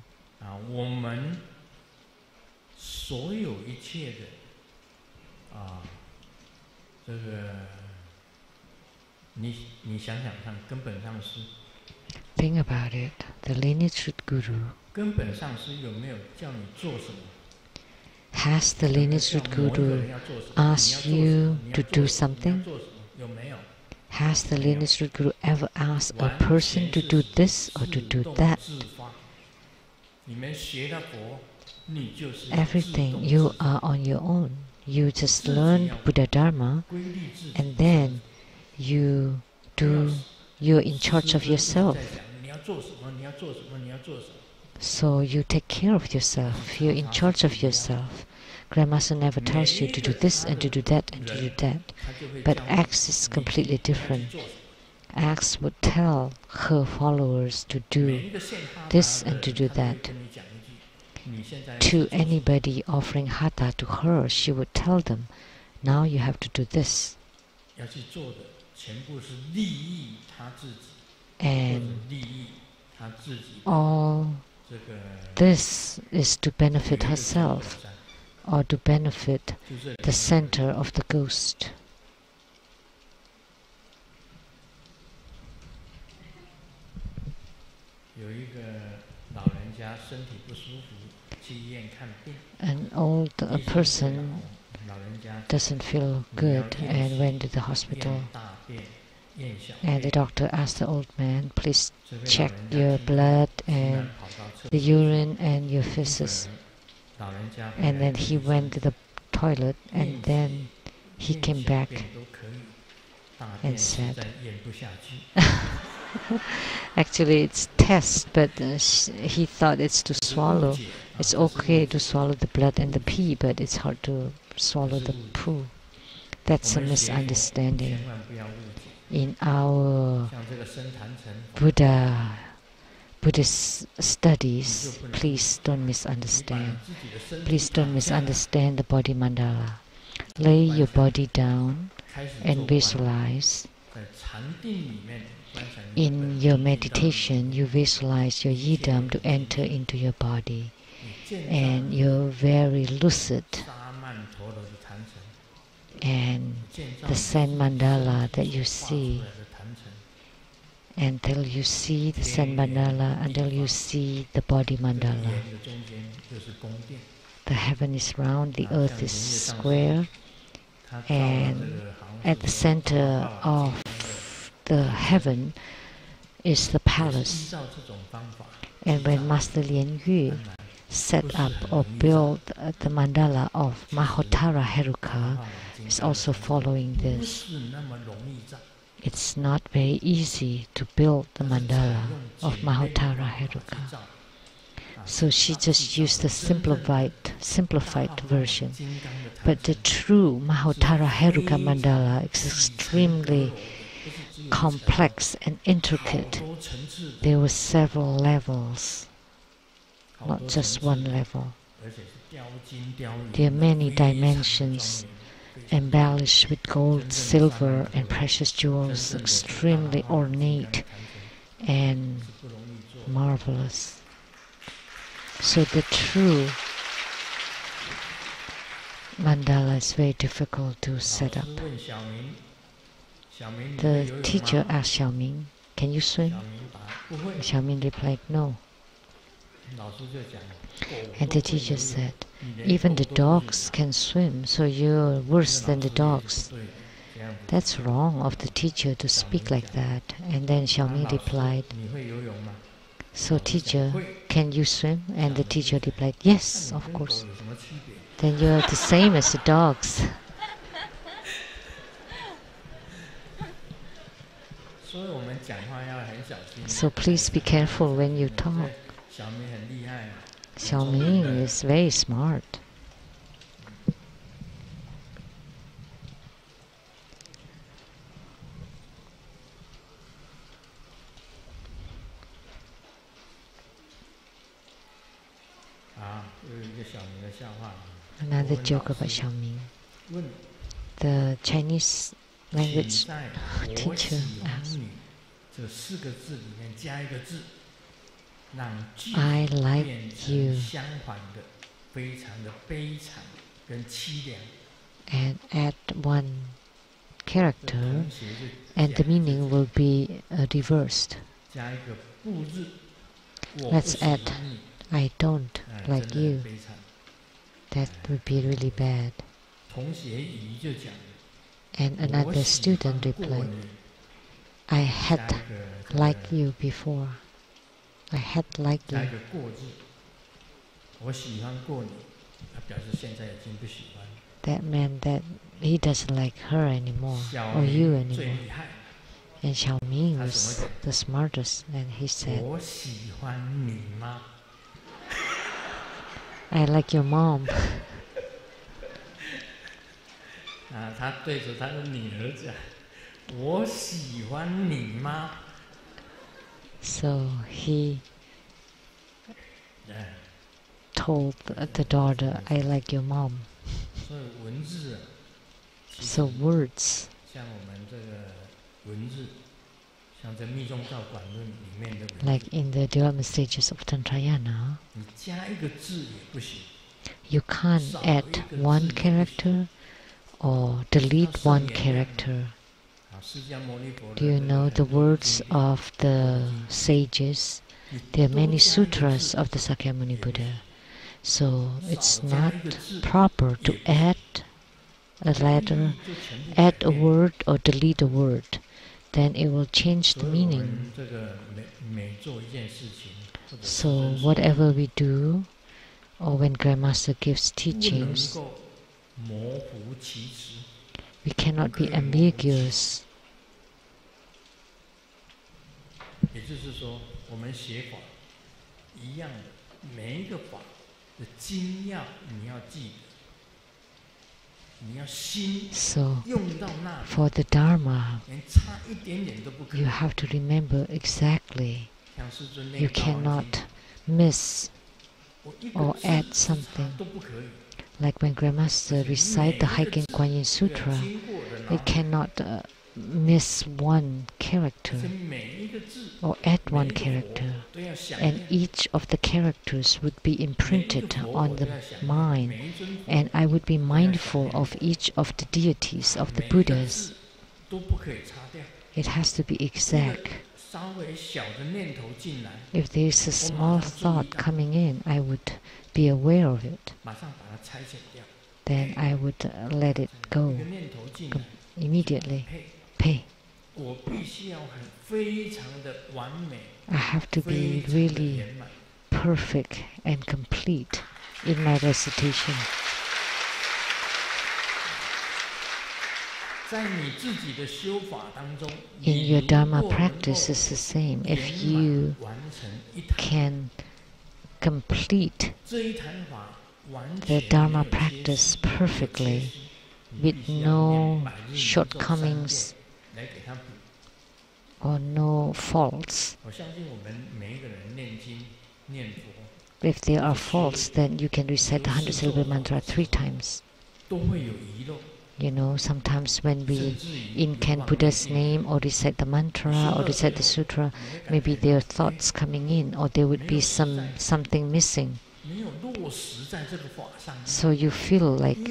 Think about it. The lineage root guru, has the lineage root guru asked you to do something? Has the lineage root guru ever asked a person to do this or to do that? Everything, you are on your own. You just learn Buddha Dharma, and then you're in charge of yourself. So you take care of yourself. You're in charge of yourself. Grandmaster never tells you to do this and to do that and to do that. But X is completely different. X would tell her followers to do this and to do that. To anybody offering hatha to her, she would tell them, "Now you have to do this." And all this is to benefit herself or to benefit the center of the ghost. An old person doesn't feel good and went to the hospital. And the doctor asked the old man, "Please check your blood and the urine and your feces." And then he went to the toilet, and then he came back and said, actually it's test, but he thought it's to swallow. It's okay to swallow the blood and the pee, but it's hard to swallow the poo. That's a misunderstanding. In our Buddhist studies, please don't misunderstand. Please don't misunderstand the body mandala. Lay your body down and visualize. In your meditation, you visualize your yidam to enter into your body, and you're very lucid. And the sand mandala that you see, until you see the sand mandala, until you see the body mandala. The heaven is round, the earth is square, and at the center of the heaven is the palace. And when Master Lien Yu set up or built the mandala of Mahotara Heruka, is also following this. It's not very easy to build the mandala of Mahotara Heruka. So she just used the simplified version. But the true Mahotara Heruka mandala is extremely complex and intricate. There were several levels, not just one level. There are many dimensions, embellished with gold, silver, and precious jewels, extremely ornate and marvelous. So the true mandala is very difficult to set up. The teacher asked Xiaoming, "Can you swim?" Xiaoming replied, "No." And the teacher said, "Even the dogs can swim, so you're worse than the dogs." That's wrong of the teacher to speak like that. And then Xiaoming replied, "So teacher, can you swim?" And the teacher replied, "Yes, of course." "Then you're the same as the dogs." So please be careful when you talk. Xiaoming is very smart. Another joke about Xiaoming. The Chinese language teacher asked, "I like you," and add one character, and the meaning will be reversed. Let's add, "I don't like you." That would be really bad. And another student replied, "I had liked you before. I had liked you." That meant that he doesn't like her anymore, or you anymore. And Xiaoming was the smartest, and he said, "I like your mom." So he told the daughter, "I like your mom." So words, like in the development stages of Tantrayana, you can't add one character or delete one character. Do you know the words of the sages? There are many sutras of the Sakyamuni Buddha. So it's not proper to add a letter, add a word or delete a word. Then it will change the meaning. So whatever we do, or when Grandmaster gives teachings, we cannot be ambiguous. So, for the Dharma, you have to remember exactly. You cannot miss or add something. Like when Grandmaster recite the Hiking Guan Yin Sutra, it cannot miss one character or add one character, and each of the characters would be imprinted on the mind, and I would be mindful of each of the deities of the Buddhas. It has to be exact. If there is a small thought coming in, I would be aware of it. Then I would let it go immediately. Pay. I have to be really perfect and complete in my recitation. In your Dharma practice, it's the same. If you can complete the Dharma practice perfectly, with no shortcomings or no faults. If there are faults, then you can recite the 100 syllable mantra 3 times. You know, sometimes when we incant Buddha's name or recite the mantra or recite the sutra, maybe there are thoughts coming in, or there would be something missing. So you feel like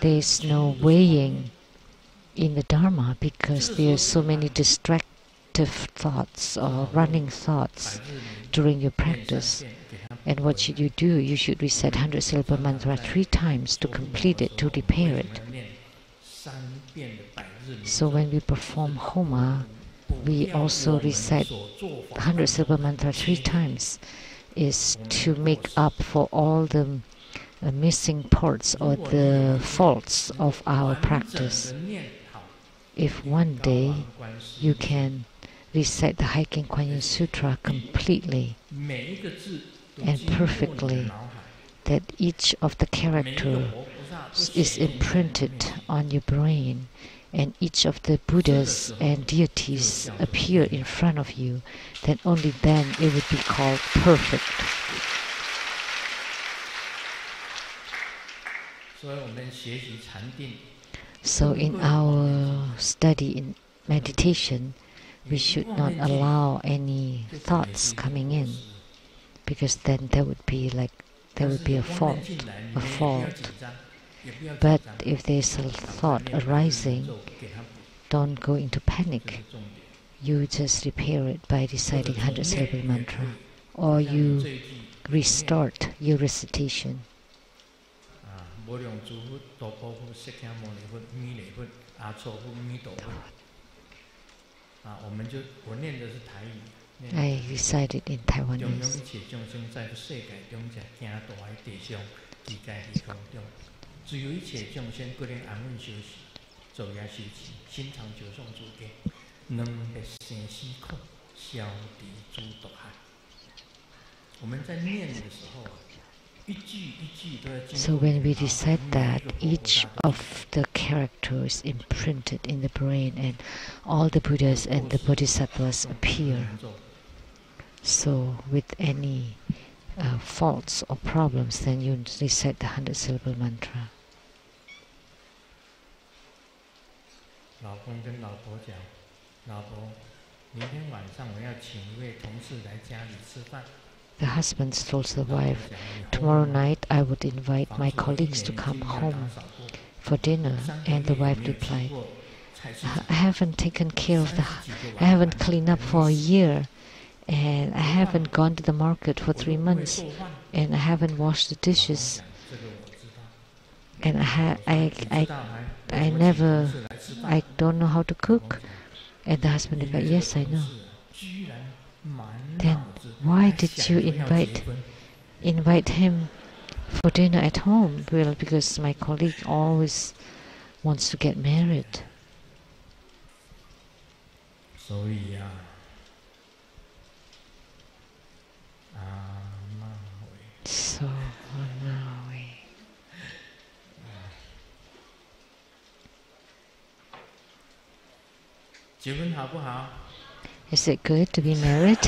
there is no weighing in the Dharma because there are so many distractive thoughts or running thoughts during your practice. And what should you do? You should recite 100 syllable mantra 3 times to complete it, to repair it. So when we perform Homa, we also recite 100 syllable mantra 3 times, is to make up for all the missing parts or the faults of our practice. If one day you can recite the Hiking Guan Yin Sutra completely and perfectly, that each of the characters is imprinted on your brain, and each of the Buddhas and deities appear in front of you, then only then it would be called perfect. So in our study in meditation, we should not allow any thoughts coming in, because then there would be a fault. But if there's a thought arising, don't go into panic. You just repair it by reciting 100 syllable mantra, or you restart your recitation. I recited in Taiwanese. So when we recite that, each of the characters imprinted in the brain, and all the Buddhas and the Bodhisattvas appear. So with any faults or problems, then you recite the 100 syllable mantra. The husband told the wife, tomorrow night I would invite my colleagues to come home for dinner, and the wife replied, I haven't taken care of I haven't cleaned up for a year, and I haven't gone to the market for 3 months, and I haven't washed the dishes, and I don't know how to cook. And the husband replied, yes, I know. Then why did you invite him for dinner at home? Well, because my colleague always wants to get married. So now Is it good to be married?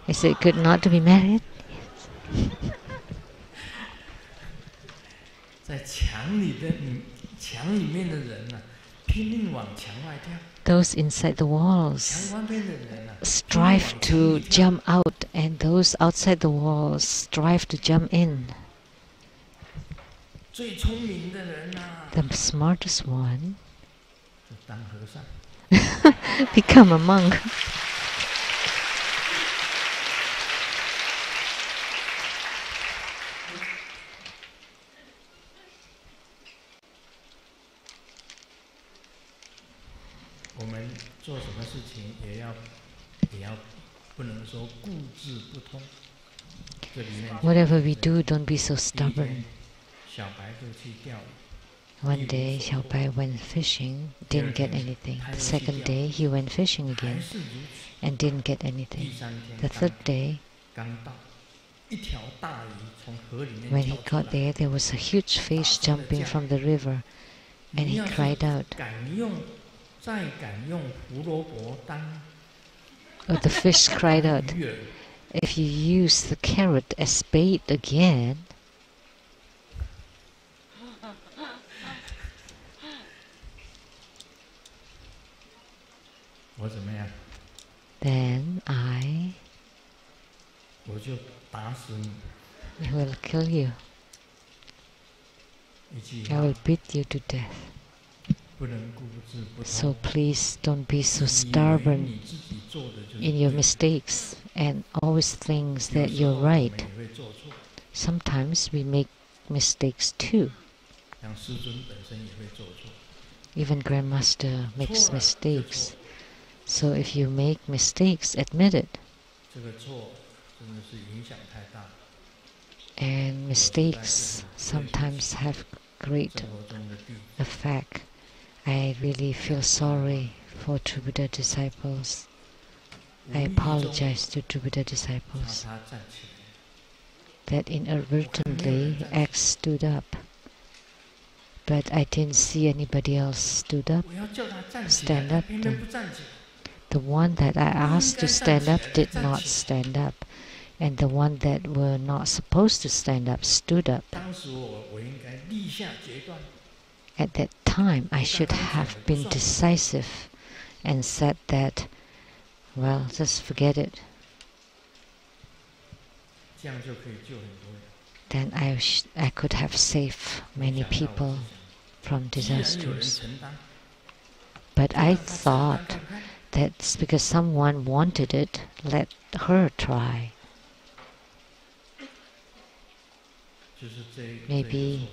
Is it good not to be married? Those inside the walls strive to jump out, and those outside the walls strive to jump in. The smartest one become a monk. Whatever we do, don't be so stubborn. One day, Xiaobai went fishing, didn't get anything. The second day, he went fishing again and didn't get anything. The third day, when he got there, there was a huge fish jumping from the river, and he cried out. Oh, the fish cried out, if you use the carrot as bait again, then I will kill you. I will beat you to death. So please don't be so stubborn in your mistakes and always think that you're right. Sometimes we make mistakes too. Even Grandmaster makes mistakes. So if you make mistakes, admit it. And mistakes sometimes have great effect. I really feel sorry for True Buddha disciples. I apologize to True Buddha disciples that inadvertently X stood up. But I didn't see anybody else stand up. The one that I asked to stand up did not stand up. And the one that were not supposed to stand up stood up. At that time, I should have been decisive and said that, well, just forget it. Then I could have saved many people from disasters. But I thought that's because someone wanted it, let her try. Maybe,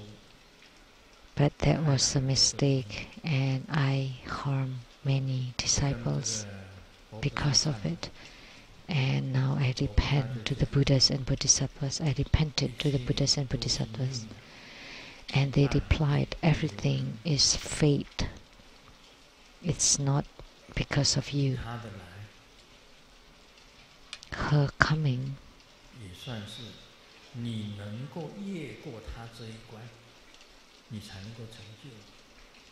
but that was a mistake, and I harmed many disciples because of it. And now I repent to the Buddhas and Bodhisattvas. I repented to the Buddhas and Bodhisattvas. And they replied, everything is fate. It's not because of you. Her coming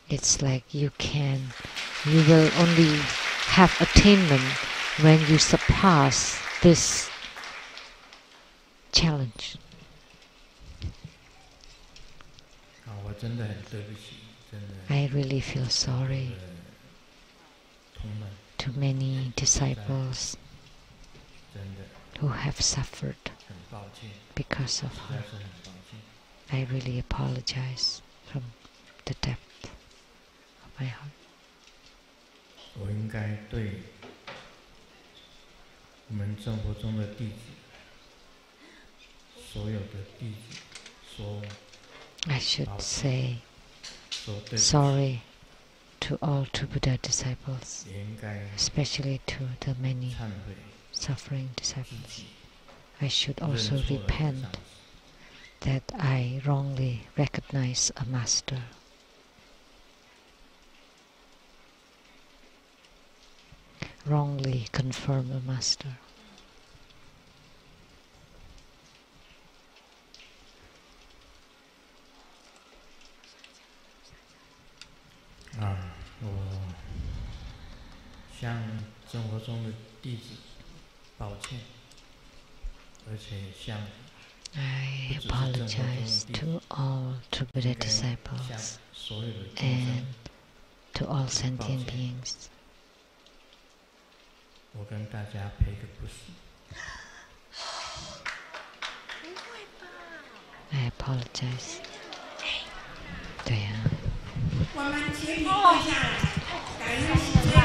it's like you will only have attainment when you surpass this challenge. I really feel sorry to many disciples who have suffered because of her. I really apologize from the depth of my heart. I should say sorry to all True Buddha disciples, especially to the many suffering disciples. I should also repent that I wrongly recognize a master. Wrongly confirm a master. 向生活中的弟子抱歉，而且向 I apologize to all true Buddha disciples and to all sentient beings. 我跟大家赔个不是。I apologize. 对呀。我们全体跪下来，感恩师尊。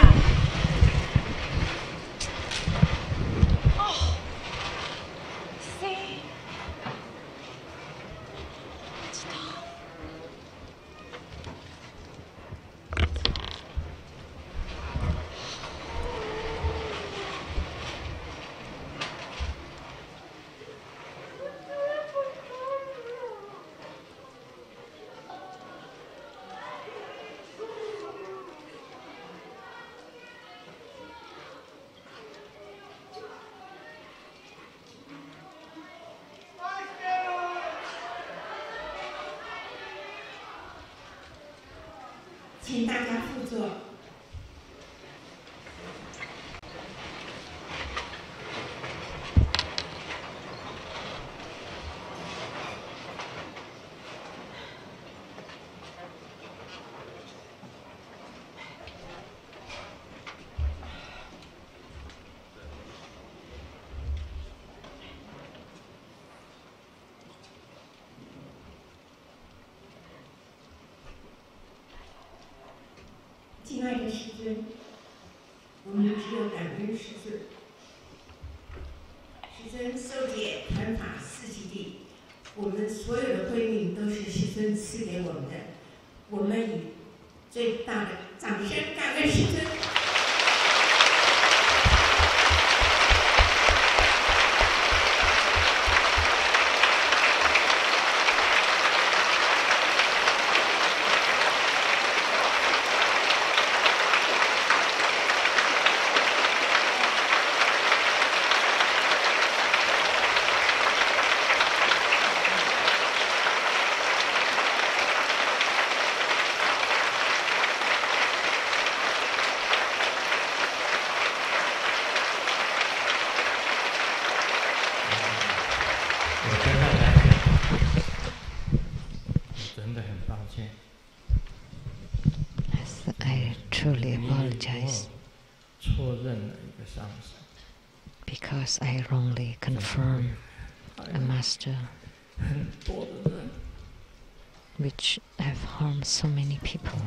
请大家副座。亲爱的师尊，我们只有感恩师尊。师尊授解传法四极地，我们所有的慧命都是师尊赐给我们的，我们以最大的掌声感恩师尊。I truly apologize because I wrongly confirmed a master which have harmed so many people.